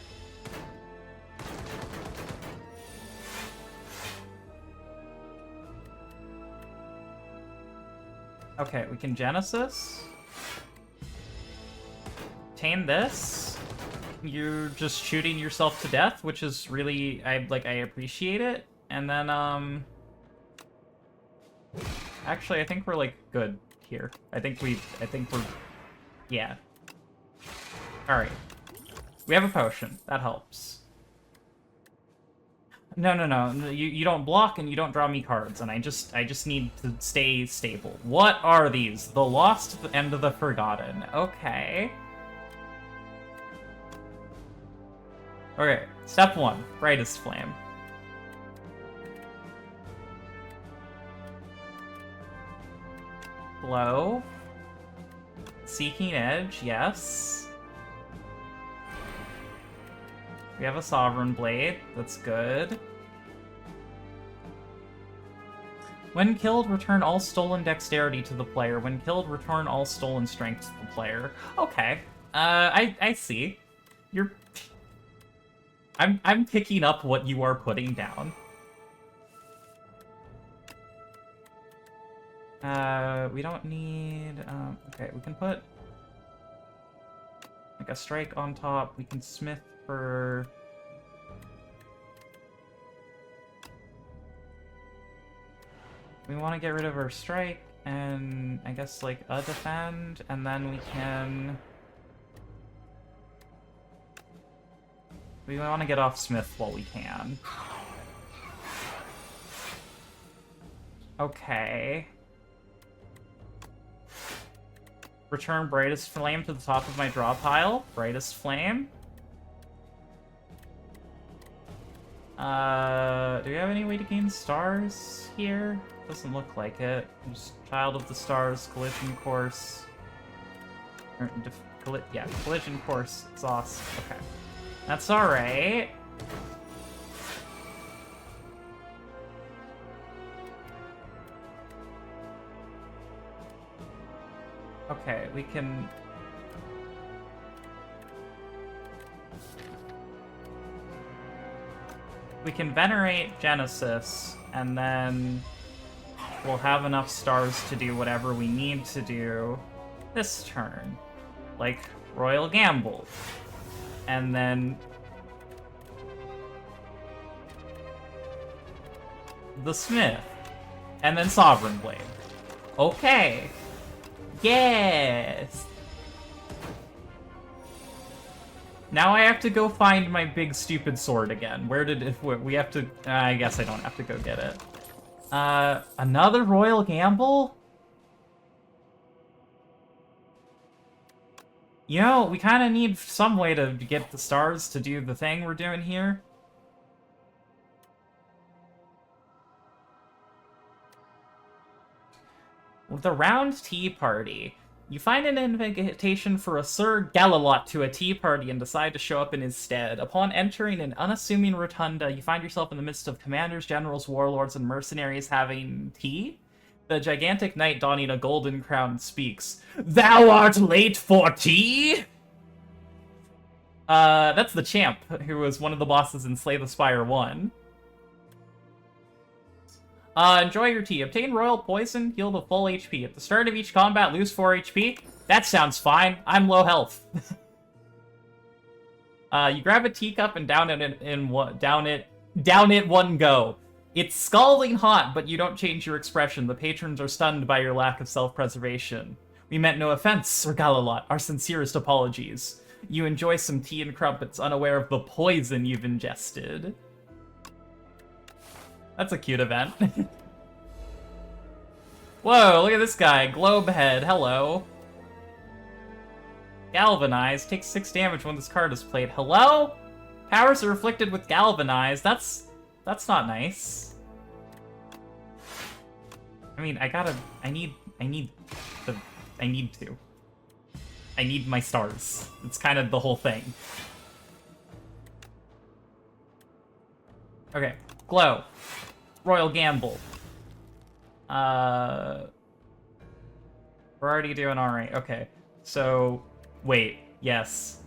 Okay, we can Genesis. Obtain this. You're just shooting yourself to death, which is really, I appreciate it. And then, actually, I think we're, like, good here. I think we're, yeah. Alright. We have a potion. That helps. No. You don't block and you don't draw me cards, and I just need to stay stable. What are these? The Lost and the Forgotten. Okay. Okay, step 1. Brightest Flame. Glow. Seeking Edge, yes. We have a Sovereign Blade, that's good. When killed, return all stolen dexterity to the player. When killed, return all stolen strength to the player. Okay. I see. I'm picking up what you are putting down. We don't need, okay, we can put like a strike on top. We can smith for... We want to get rid of our strike and I guess like a defend, and then we can... We want to get off smith while we can. Okay. Return Brightest Flame to the top of my draw pile. Brightest Flame. Do we have any way to gain stars here? Doesn't look like it. Just Child of the Stars, Collision Course. Yeah, Collision Course, Exhaust. Okay. That's alright. Okay, we can... We can Venerate Genesis, and then we'll have enough stars to do whatever we need to do this turn. Like Royal Gamble. And then... the Smith. And then Sovereign Blade. Okay. Yes! Now I have to go find my big stupid sword again. Where did it... We have to... I guess I don't have to go get it. Another Royal Gamble? You know, we kind of need some way to get the stars to do the thing we're doing here. With a round tea party, you find an invitation for a Sir Galilot to a tea party and decide to show up in his stead. Upon entering an unassuming rotunda, you find yourself in the midst of commanders, generals, warlords, and mercenaries having tea. The gigantic knight donning a golden crown speaks. Thou art late for tea? That's the champ, who was one of the bosses in Slay the Spire 1. Enjoy your tea. Obtain royal poison, heal to full HP. At the start of each combat, lose 4 HP. That sounds fine. I'm low health. You grab a teacup and down it one go. It's scalding hot, but you don't change your expression. The patrons are stunned by your lack of self-preservation. We meant no offense, Sir Galilot. Our sincerest apologies. You enjoy some tea and crumpets, unaware of the poison you've ingested. That's a cute event. Whoa, look at this guy. Globe head, hello. Galvanize. Takes 6 damage when this card is played. Hello? Powers are afflicted with Galvanize. That's not nice. I mean, I need my stars. It's kind of the whole thing. Okay, Glow. Royal Gamble. We're already doing alright. Okay, so... Wait, yes.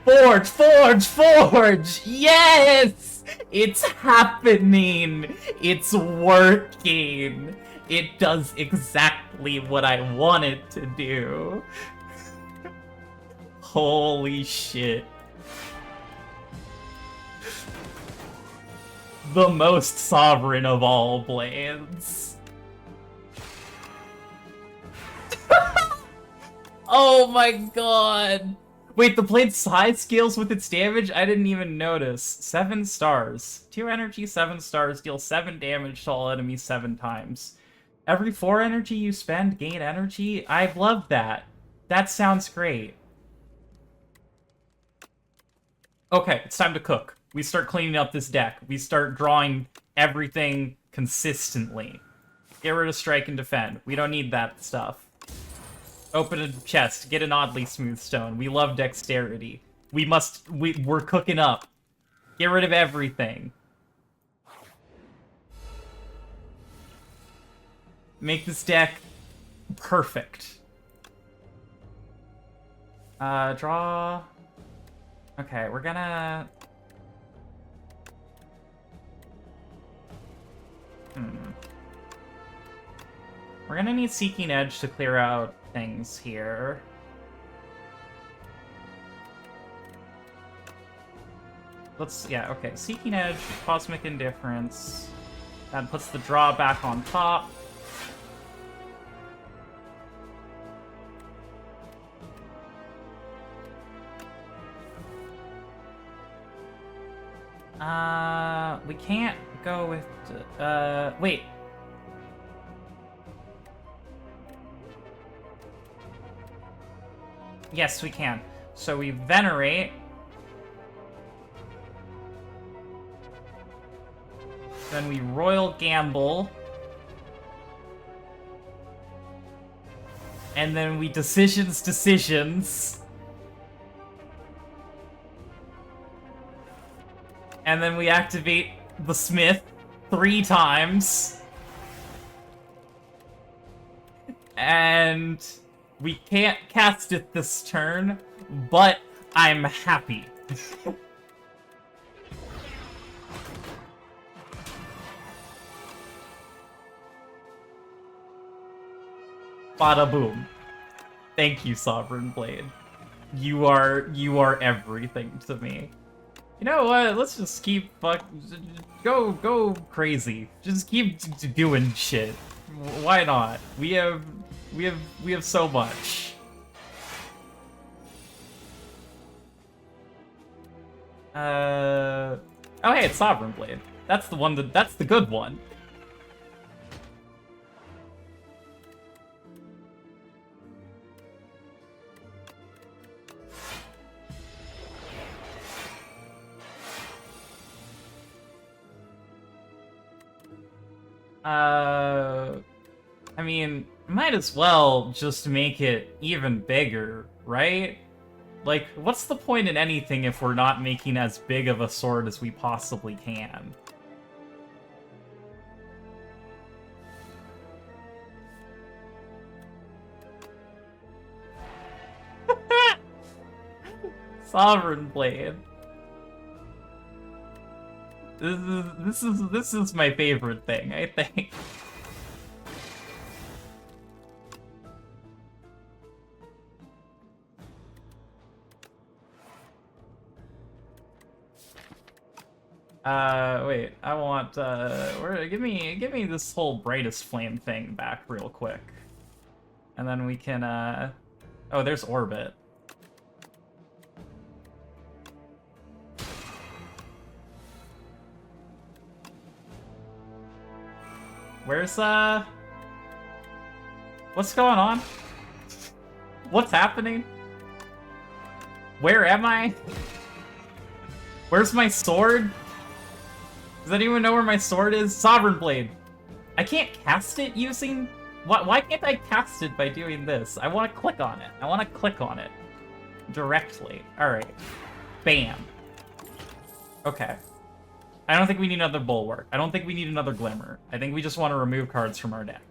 Forge, forge, forge! Yes! It's happening! It's working! It does exactly what I want it to do. Holy shit. The most sovereign of all blades. Oh my god! Wait, the blade size scales with its damage? I didn't even notice. 7 stars. 2 energy, 7 stars, deal 7 damage to all enemies 7 times. Every 4 energy you spend, gain energy? I love that. That sounds great. Okay, it's time to cook. We start cleaning up this deck. We start drawing everything consistently. Get rid of strike and defend. We don't need that stuff. Open a chest. Get an oddly smooth stone. We love dexterity. We're cooking up. Get rid of everything. Make this deck perfect. Draw... Okay, we're gonna... We're gonna need Seeking Edge to clear out things here. Yeah, okay. Seeking Edge, Cosmic Indifference. That puts the draw back on top. We can't go with, wait. Yes, we can. So we Venerate. Then we Royal Gamble. And then we Decisions. And then we activate the Smith 3 times. And we can't cast it this turn, but I'm happy. Bada boom. Thank you, Sovereign Blade. You are everything to me. You know what? Let's just keep go crazy. Just keep doing shit. Why not? We have so much. Oh hey, it's Sovereign Blade. That's the one that's the good one. I mean, might as well just make it even bigger, right? Like, what's the point in anything if we're not making as big of a sword as we possibly can? Sovereign Blade. This is my favorite thing, I think. Wait, I want, give me this whole Brightest Flame thing back real quick. And then we can, oh, there's Orbit. Where's, what's going on? What's happening? Where am I? Where's my sword? Does anyone know where my sword is? Sovereign Blade. I can't cast it using... Why can't I cast it by doing this? I want to click on it. I want to click on it. Directly. Alright. Bam. Okay. I don't think we need another Bulwark. I don't think we need another Glimmer. I think we just want to remove cards from our deck.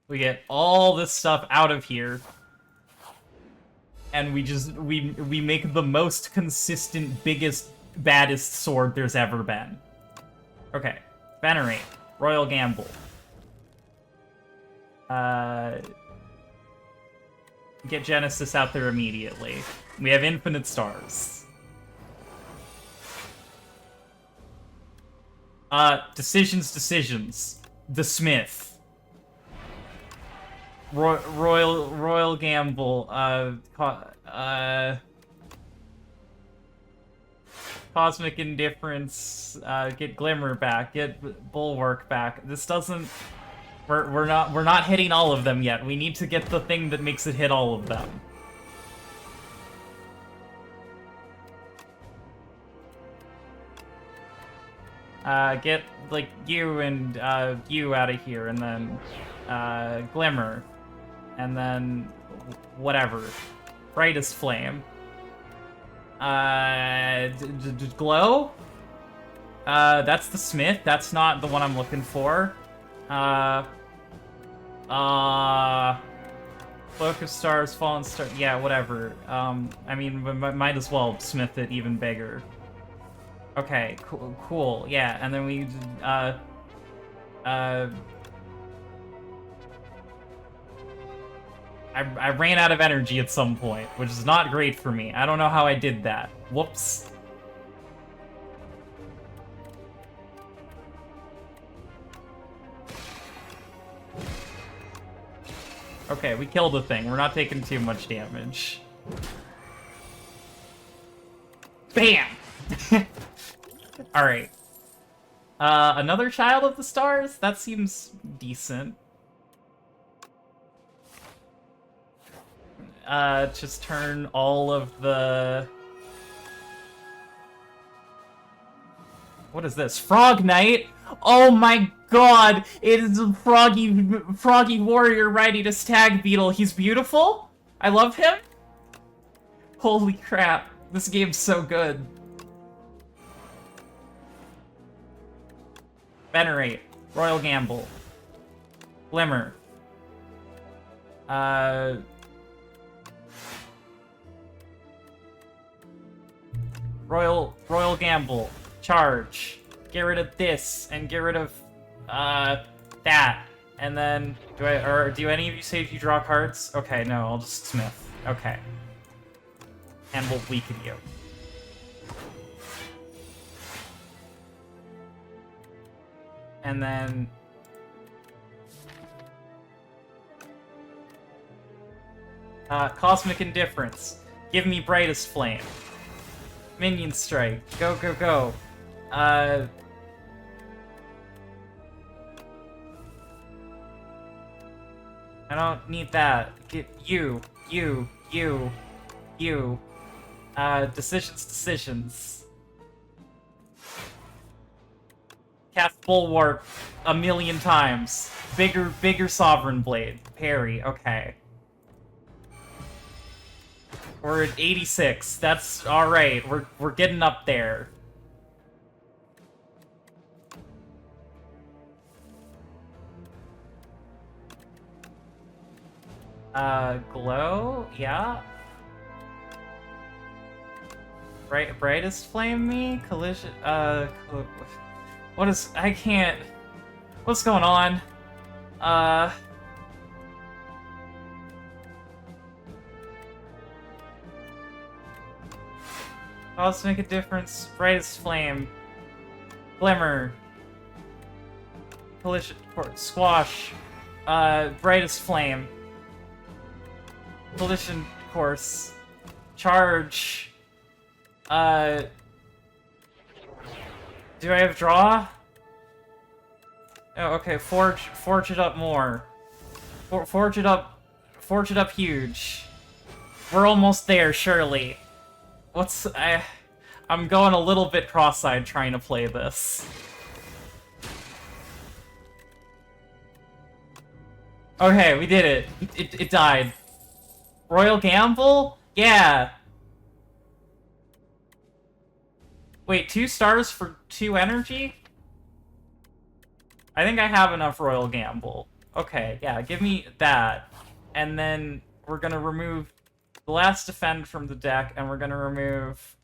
We get all this stuff out of here. and we make the most consistent, biggest, baddest sword there's ever been. Okay, Venerate, Royal Gamble. Get Genesis out there immediately. We have infinite stars. Decisions. The Smith. Royal Gamble. Cosmic Indifference. Get Glimmer back. Get Bulwark back. This doesn't. We're not hitting all of them yet. We need to get the thing that makes it hit all of them. Get, like, you and, you out of here, and then, Glimmer. And then, whatever. Brightest Flame. Glow? That's the Smith. That's not the one I'm looking for. Focus Stars, Fallen Star. Yeah, whatever. I mean, might as well Smith it even bigger. Okay, cool, yeah, and then we, I ran out of energy at some point, which is not great for me. I don't know how I did that. Whoops. Okay, we killed the thing. We're not taking too much damage. Bam! Alright. Another Child of the Stars? That seems decent. Just turn all of the... What is this? Frog Knight? Oh my god! It is a froggy warrior riding a stag beetle. He's beautiful? I love him? Holy crap. This game's so good. Venerate. Royal Gamble. Glimmer. Royal Gamble. Charge. Get rid of this, and get rid of, that. And then, do any of you say if you draw cards? Okay, no, I'll just Smith. Okay. And we'll weaken you. And then... Cosmic Indifference. Give me Brightest Flame. Minion Strike. Go, go, go. I don't need that. Get you. Decisions. Cast Bulwark a million times. Bigger Sovereign Blade. Parry, okay. We're at 86. That's alright. We're getting up there. Glow? Yeah. Brightest Flame me? Collision, what is, I can't, what's going on? Let's make a difference. Brightest Flame. Glimmer. Collision, Squash. Brightest Flame. Collision Course. Charge. Do I have draw? Oh, okay, forge it up more. Forge it up huge. We're almost there, surely. I'm going a little bit cross-eyed trying to play this. Okay, we did it. It died. Royal Gamble? Yeah. Wait, 2 stars for 2 energy? I think I have enough Royal Gamble. Okay, yeah, give me that. And then we're gonna remove Blast Defend from the deck, and we're gonna remove,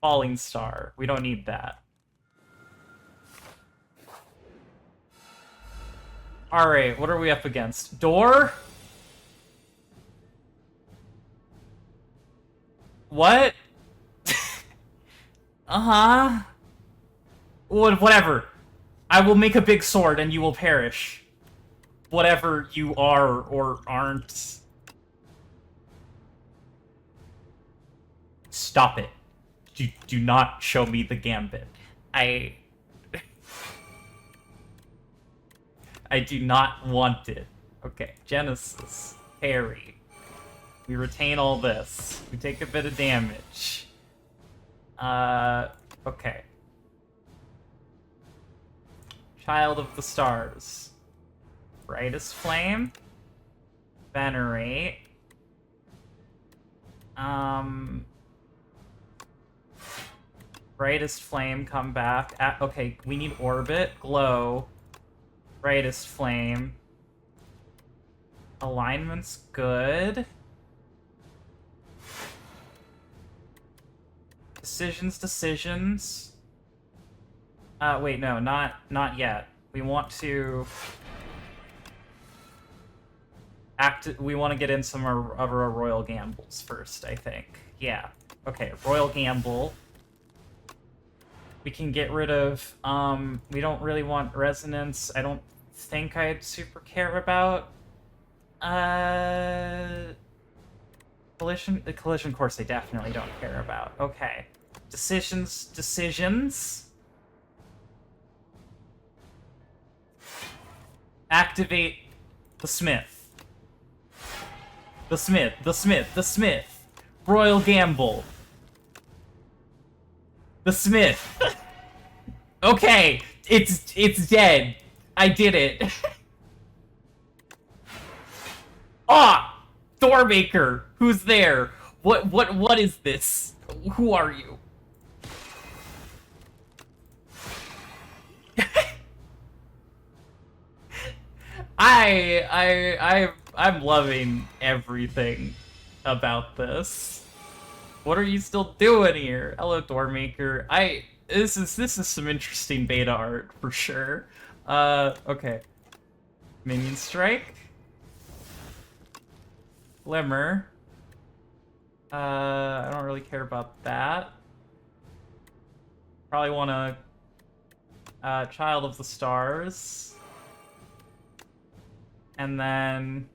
Falling Star. We don't need that. Alright, what are we up against? Door? What? Uh-huh. Whatever. I will make a big sword and you will perish. Whatever you are or aren't. Stop it. Do not show me the gambit. I do not want it. Okay, Genesis. Parry. We retain all this. We take a bit of damage. Okay. Child of the Stars. Brightest Flame. Venerate. Brightest Flame, come back. Okay, we need Orbit. Glow. Brightest Flame. Alignment's good. Decisions. Wait, no, not yet. We want to we want to get in some of our Royal Gambles first, I think. Yeah. Okay, Royal Gamble. We can get rid of, we don't really want Resonance. I don't think I'd super care about, Collision? The Collision course they definitely don't care about. Okay. Decisions. Activate the Smith. The Smith. Royal Gamble. The Smith. Okay, it's dead. I did it. Ah! Doormaker! Who's there? What is this? Who are you? I'm loving everything about this. What are you still doing here? Hello, Doormaker. This is some interesting beta art for sure. Okay. Minion Strike. Glimmer. I don't really care about that. Probably want to Child of the Stars. And then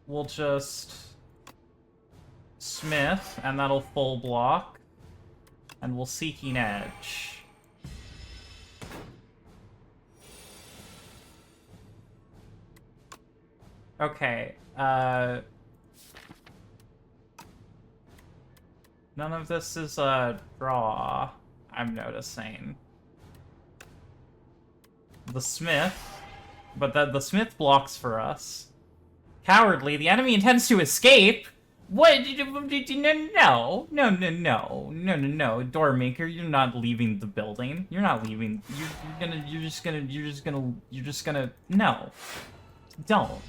we'll just Smith, and that'll full block. And we'll Seeking Edge. Okay, none of this is a draw, I'm noticing. The Smith, but the Smith blocks for us. Cowardly, the enemy intends to escape? What? No. Doormaker, you're not leaving the building. You're not leaving. You're just gonna, no. Don't.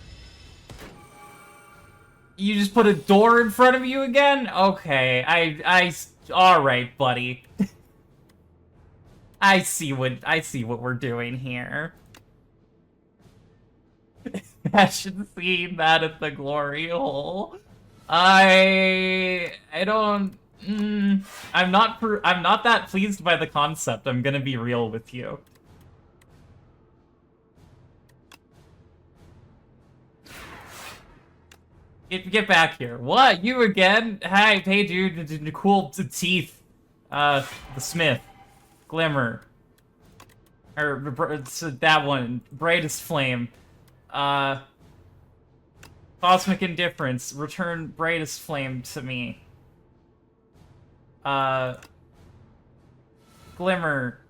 You just put a door in front of you again? Okay, alright, buddy. I see what we're doing here. I should see that at the glory hole. I don't. I'm not that pleased by the concept. I'm gonna be real with you. Get back here. What? You again? Hey, dude. Cool teeth. The Smith. Glimmer. Or that one. Brightest Flame. Cosmic Indifference. Return Brightest Flame to me. Glimmer.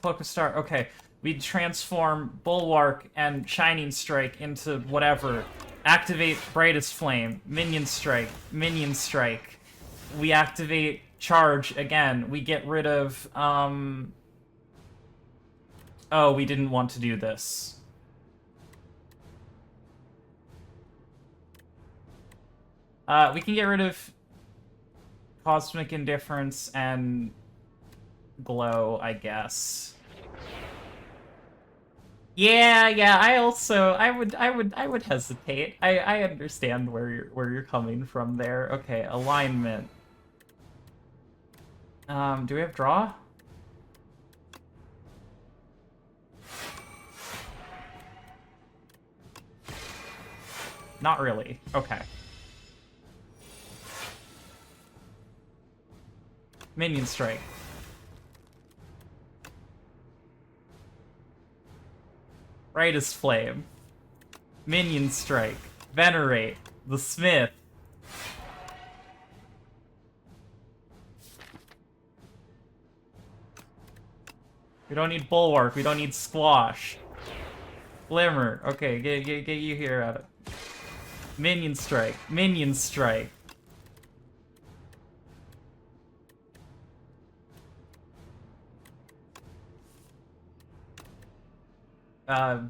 Focus Star. Okay. We'd transform Bulwark and Shining Strike into whatever. Activate Brightest Flame. Minion Strike. Minion Strike. We activate Charge again. We get rid of, Oh, we didn't want to do this. We can get rid of Cosmic Indifference and Glow, I guess. Yeah, I would hesitate. I understand where you're coming from there. Okay, alignment. Do we have draw? Not really. Okay. Minion Strike. Brightest Flame. Minion Strike. Venerate. The Smith. We don't need Bulwark. We don't need Squash. Glimmer. Okay, get you here out of... Minion Strike. Minion Strike.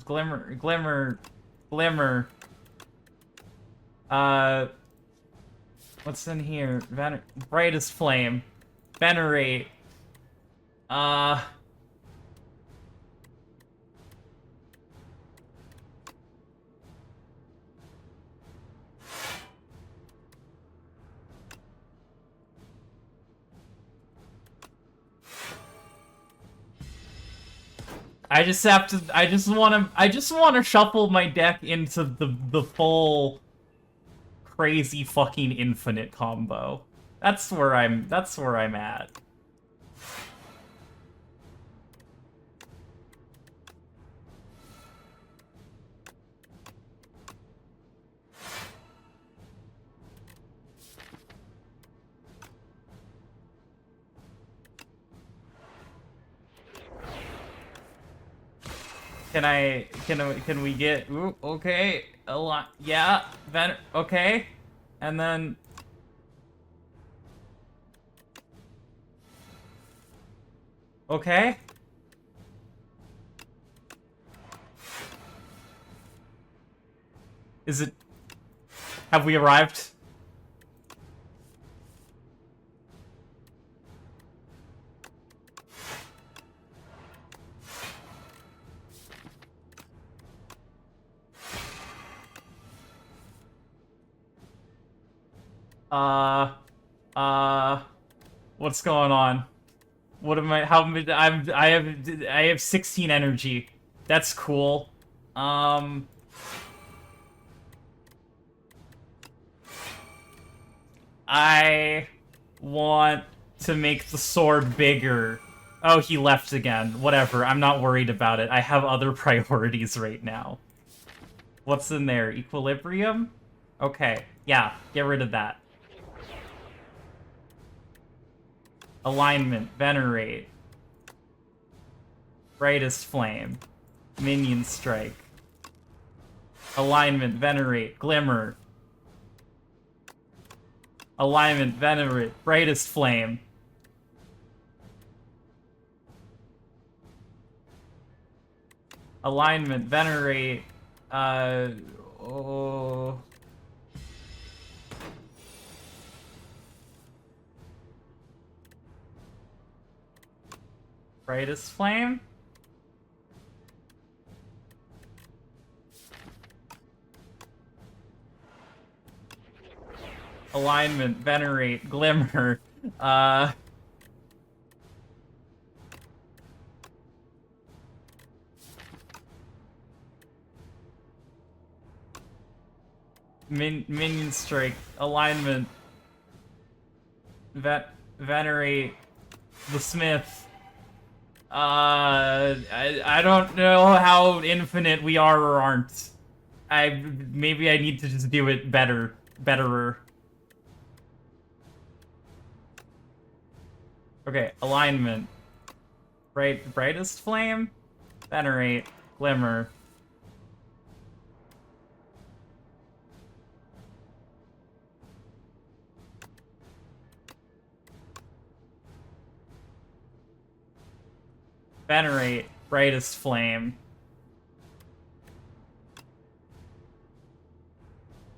Glimmer. What's in here? Brightest Flame. Venerate. I just wanna shuffle my deck into the full crazy fucking infinite combo. That's where I'm at. Can we get, ooh, okay, a lot, yeah, then, okay, and then, okay, is it, have we arrived? What's going on? What am I, I have 16 energy. That's cool. I want to make the sword bigger. Oh, he left again. Whatever, I'm not worried about it. I have other priorities right now. What's in there? Equilibrium? Okay, yeah, get rid of that. Alignment, Venerate. Brightest Flame. Minion Strike. Alignment, Venerate, Glimmer. Alignment, Venerate, Brightest Flame. Alignment, Venerate, oh... Brightest Flame? Alignment, Venerate, Glimmer, Minion Strike, Alignment, Venerate, the Smith. I don't know how infinite we are or aren't. Maybe I need to just do it betterer. Okay, alignment. Brightest Flame? Venerate. Glimmer. Venerate. Brightest Flame.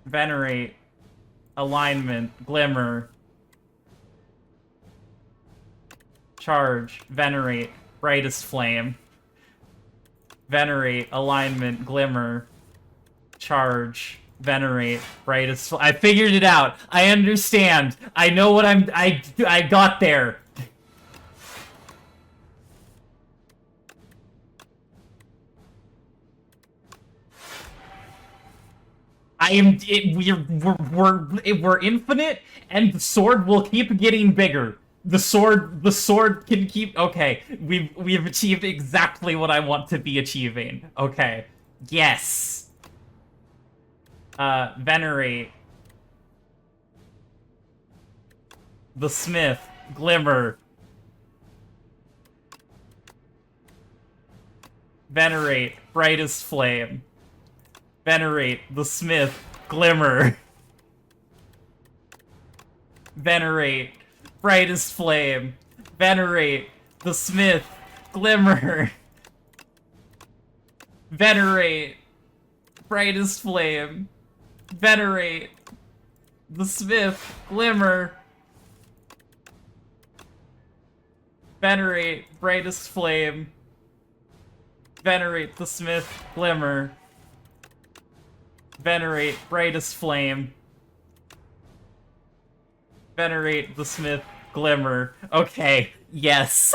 Venerate. Alignment. Glimmer. Charge. Venerate. Brightest Flame. Venerate. Alignment. Glimmer. Charge. Venerate. Brightest I figured it out. I understand. I know what I got there. We're infinite, and the sword will keep getting bigger. The sword can keep. Okay, we've achieved exactly what I want to be achieving. Okay, yes. Venerate. The Smith. Glimmer. Venerate. Brightest Flame. Venerate. The Smith. Glimmer. Venerate. Brightest Flame. Venerate. The Smith. Glimmer. Venerate. Brightest Flame. Venerate. The Smith. Glimmer. Venerate. Brightest Flame. Venerate. The Smith. Glimmer. Venerate. Brightest Flame. Venerate. The Smith. Glimmer. Okay, yes.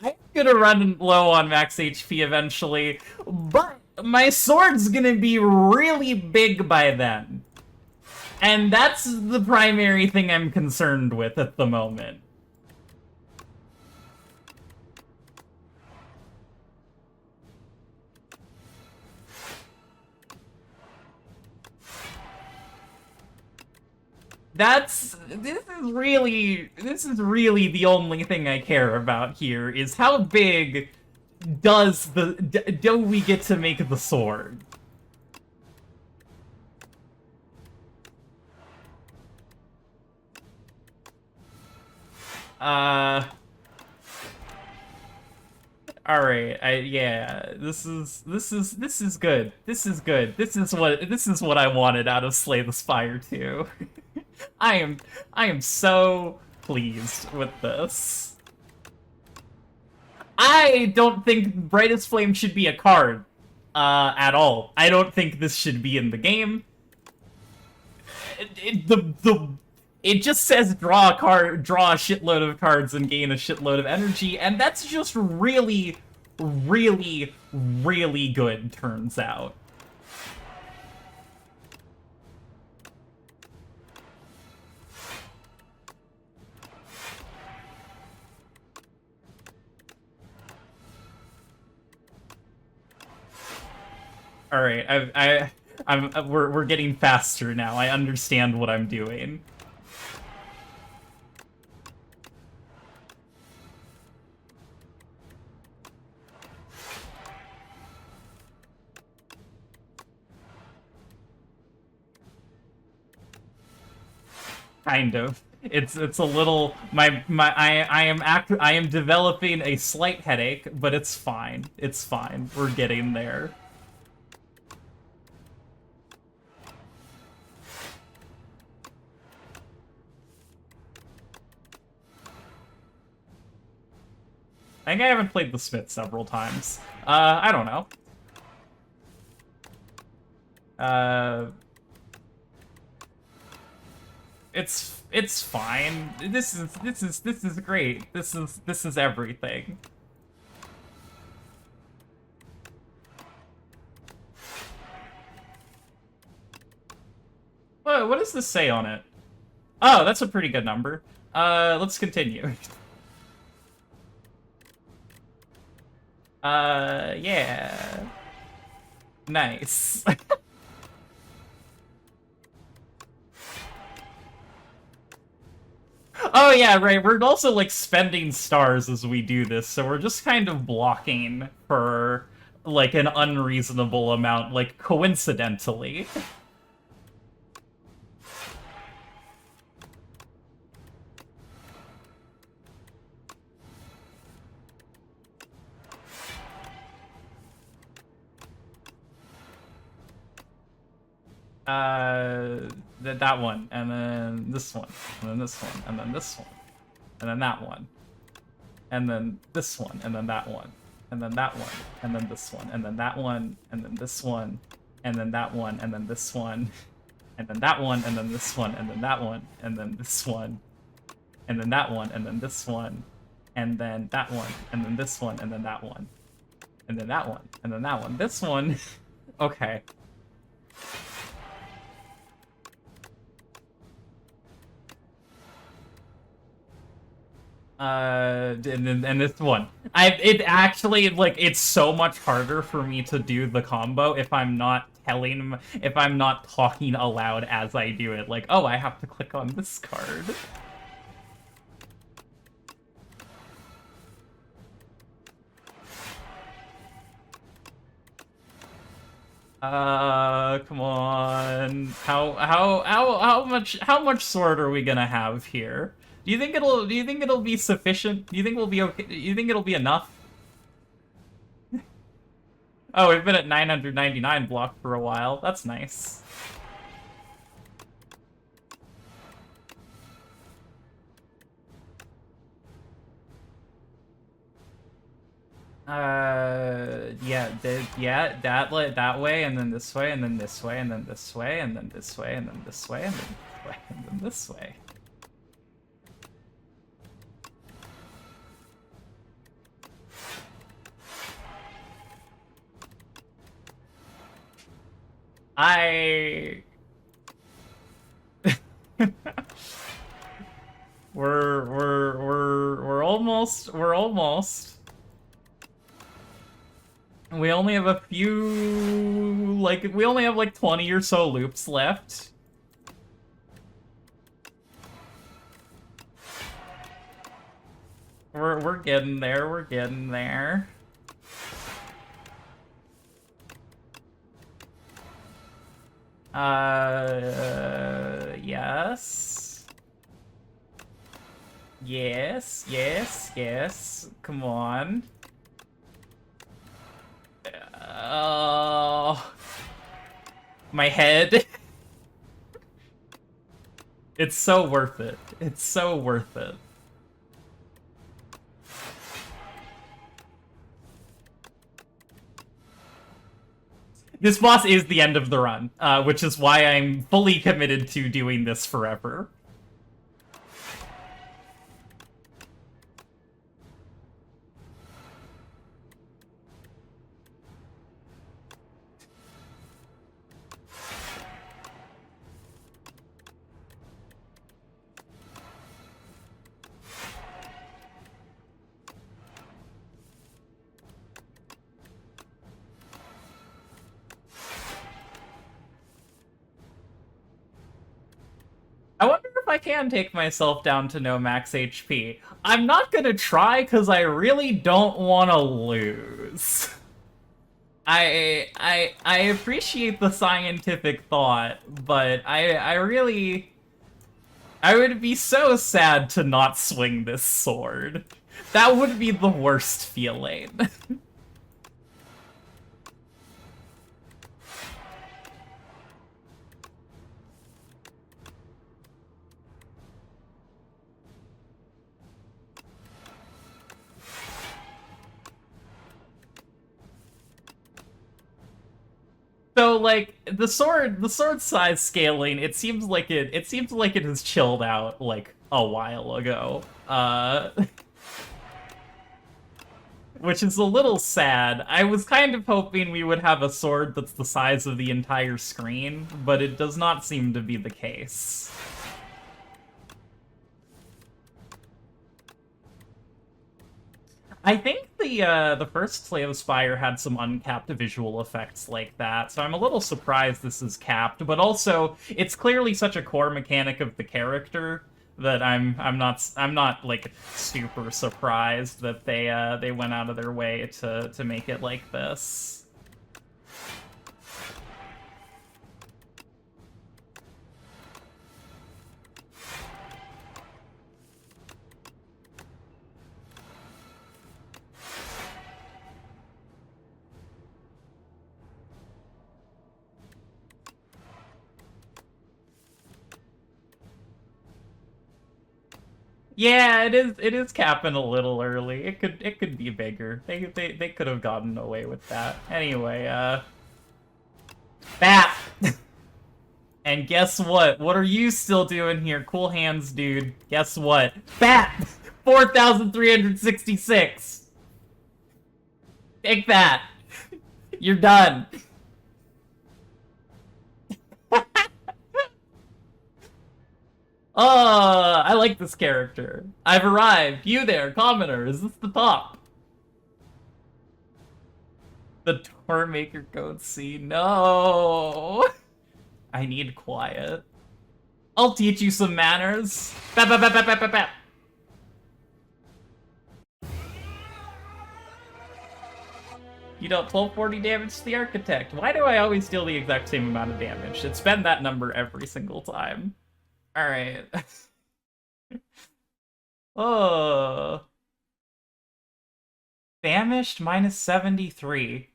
I'm gonna run low on max HP eventually, but my sword's gonna be really big by then. And that's the primary thing I'm concerned with at the moment. This is really the only thing I care about here, is how big do we get to make the sword? Alright, yeah, this is good. This is good. This is what I wanted out of Slay the Spire 2. I am so pleased with this. I don't think Brightest Flame should be a card, at all. I don't think this should be in the game. It just says draw a shitload of cards and gain a shitload of energy, and that's just really, really, really good, turns out. All right, we're getting faster now. I understand what I'm doing. Kind of. It's a little I am developing a slight headache, but it's fine. It's fine. We're getting there. I think I haven't played the Smith several times. I don't know. It's fine. This is great. This is everything. What does this say on it? Oh, that's a pretty good number. Let's continue. Yeah. Nice. Oh yeah, right, we're also, like, spending stars as we do this, so we're just kind of blocking for, like, an unreasonable amount, like, coincidentally. That one, and then this one, and then this one, and then this one, and then that one, and then this one, and then that one, and then that one, and then this one, and then that one, and then this one, and then that one, and then this one, and then that one, and then this one, and then that one, and then this one, and then that one, and then this one, and then that one, and then this one, and then that one, and then that one, and then that one, this one. Okay. And this one. It actually, like, it's so much harder for me to do the combo if I'm not talking aloud as I do it. Like, oh, I have to click on this card. Come on. How much sword are we gonna have here? Do you think it'll be sufficient? Do you think we'll be okay? Do you think it'll be enough? Oh, we've been at 999 block for a while. That's nice. Yeah, that way, and then this way, and then this way, and then this way, and then this way, and then this way, and then this way, and then this way. We're almost. We only have a few, like, we only have like 20 or so loops left. We're getting there, we're getting there. Yes. Yes. Come on. Oh. My head. It's so worth it. It's so worth it. This boss is the end of the run, which is why I'm fully committed to doing this forever. I wonder if I can take myself down to no max HP. I'm not gonna try because I really don't want to lose. I appreciate the scientific thought, but I would be so sad to not swing this sword. That would be the worst feeling. So, like, the sword size scaling, it seems like it has chilled out like a while ago. Which is a little sad. I was kind of hoping we would have a sword that's the size of the entire screen, but it does not seem to be the case. I think the first Slay of Spire had some uncapped visual effects like that, so I'm a little surprised this is capped, but also, it's clearly such a core mechanic of the character that I'm not like super surprised that they went out of their way to make it like this. Yeah, it is capping a little early. It could be bigger. They could have gotten away with that. Anyway, BAP! And guess what? What are you still doing here? Cool hands, dude. Guess what? BAP! 4,366! Take that! You're done! I like this character. I've arrived. You there, commenter. Is this the top? The Doormaker code C. No. I need quiet. I'll teach you some manners. Bap, bap, bap, bap, bap, bap, bap. You dealt 1240 damage to the Architect. Why do I always deal the exact same amount of damage? It's been that number every single time. Alright. Oh. Famished minus 73.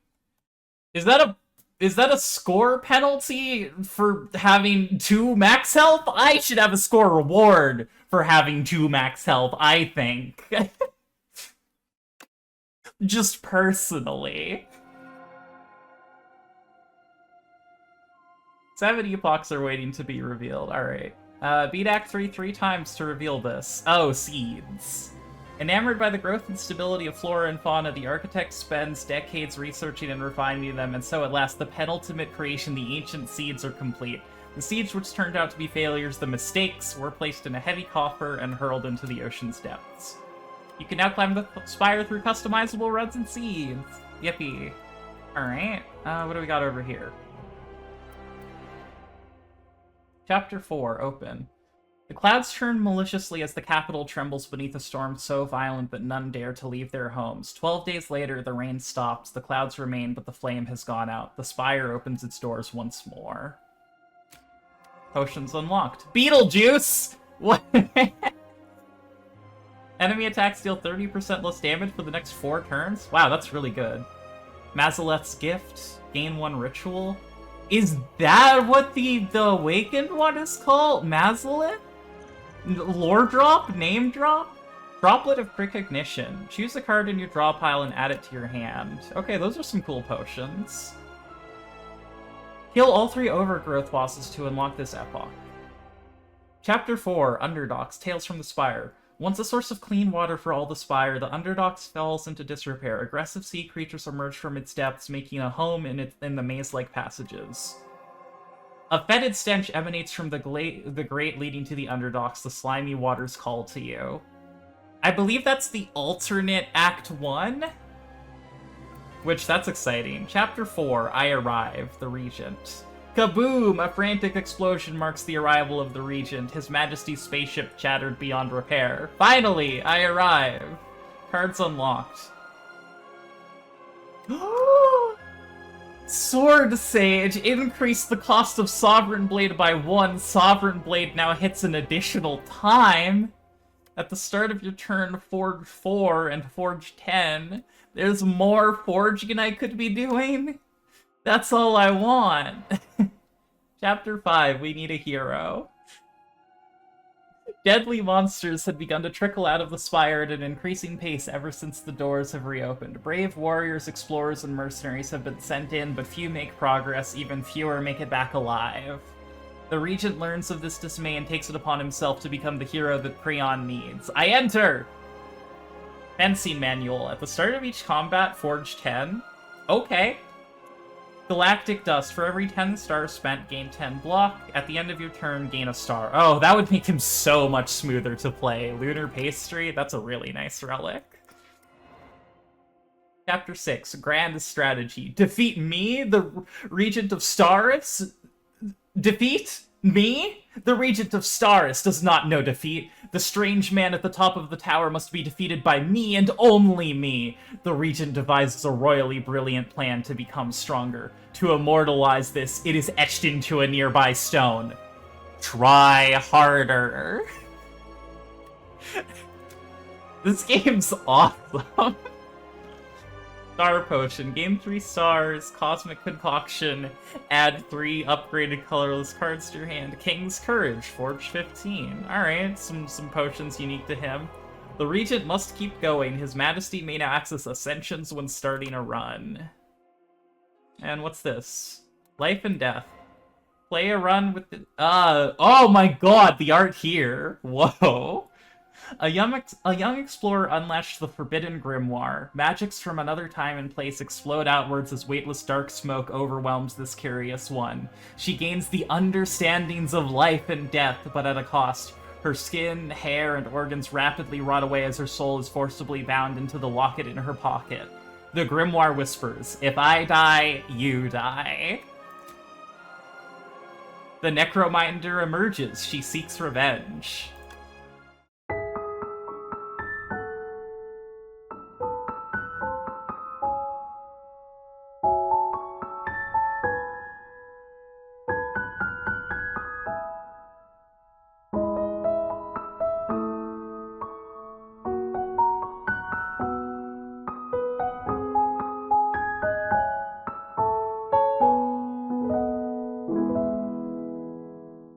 Is that a score penalty for having 2 max health? I should have a score reward for having 2 max health, I think. Just personally. 7 epochs are waiting to be revealed. Alright. Beat Act 3 times to reveal this. Oh, seeds. Enamored by the growth and stability of flora and fauna, the architect spends decades researching and refining them, and so at last the penultimate creation, the ancient seeds, are complete. The seeds, which turned out to be failures, the mistakes, were placed in a heavy coffer and hurled into the ocean's depths. You can now climb the spire through customizable runs and seeds. Yippee. Alright, what do we got over here? Chapter 4, Open. The clouds churn maliciously as the capital trembles beneath a storm so violent that none dare to leave their homes. 12 days later, the rain stops, the clouds remain, but the flame has gone out. The spire opens its doors once more. Potions unlocked. Beetlejuice! What? Enemy attacks deal 30% less damage for the next 4 turns? Wow, that's really good. Mazaleth's Gift. Gain 1 ritual. Is that what the awakened one is called? Mazaleth? Lore drop? Name drop? Droplet of Precognition. Choose a card in your draw pile and add it to your hand. Okay, those are some cool potions. Kill all 3 overgrowth bosses to unlock this epoch. Chapter 4, Underdogs, Tales from the Spire. Once a source of clean water for all the Spire, the Underdogs falls into disrepair. Aggressive sea creatures emerge from its depths, making a home in the maze-like passages. A fetid stench emanates from the grate leading to the Underdogs. The slimy waters call to you. I believe that's the alternate Act 1? Which, that's exciting. Chapter 4, I Arrive, the Regent. Kaboom! A frantic explosion marks the arrival of the Regent. His Majesty's spaceship shattered beyond repair. Finally, I arrive! Cards unlocked. Sword Sage! Increase the cost of Sovereign Blade by 1. Sovereign Blade now hits an additional time. At the start of your turn, Forge 4 and Forge 10. There's more forging I could be doing? That's all I want. Chapter 5, we need a hero. Deadly monsters had begun to trickle out of the spire at an increasing pace ever since the doors have reopened. Brave warriors, explorers, and mercenaries have been sent in, but few make progress, even fewer make it back alive. The Regent learns of this dismay and takes it upon himself to become the hero that Creon needs. I enter! Fencing Manual. At the start of each combat, Forge 10. Okay. Galactic Dust. For every 10 stars spent, gain 10 block. At the end of your turn, gain a star. Oh, that would make him so much smoother to play. Lunar Pastry. That's a really nice relic. Chapter 6. Grand Strategy. Defeat me, the Regent of Staris? Defeat me? The Regent of Staris does not know defeat. The strange man at the top of the tower must be defeated by me and only me. The Regent devises a royally brilliant plan to become stronger. To immortalize this, it is etched into a nearby stone. Try harder. This game's awesome. Star Potion. Gain 3 stars. Cosmic Concoction. Add 3 upgraded colorless cards to your hand. King's Courage. Forge 15. Alright, some potions unique to him. The Regent must keep going. His Majesty may now access Ascensions when starting a run. And what's this? Life and Death. Play a run with the... oh my god, the art here. Whoa. A young explorer unlatched the forbidden grimoire. Magics from another time and place explode outwards as weightless dark smoke overwhelms this curious one. She gains the understandings of life and death, but at a cost. Her skin, hair, and organs rapidly rot away as her soul is forcibly bound into the locket in her pocket. The grimoire whispers, "If I die, you die." The Necrominder emerges. She seeks revenge.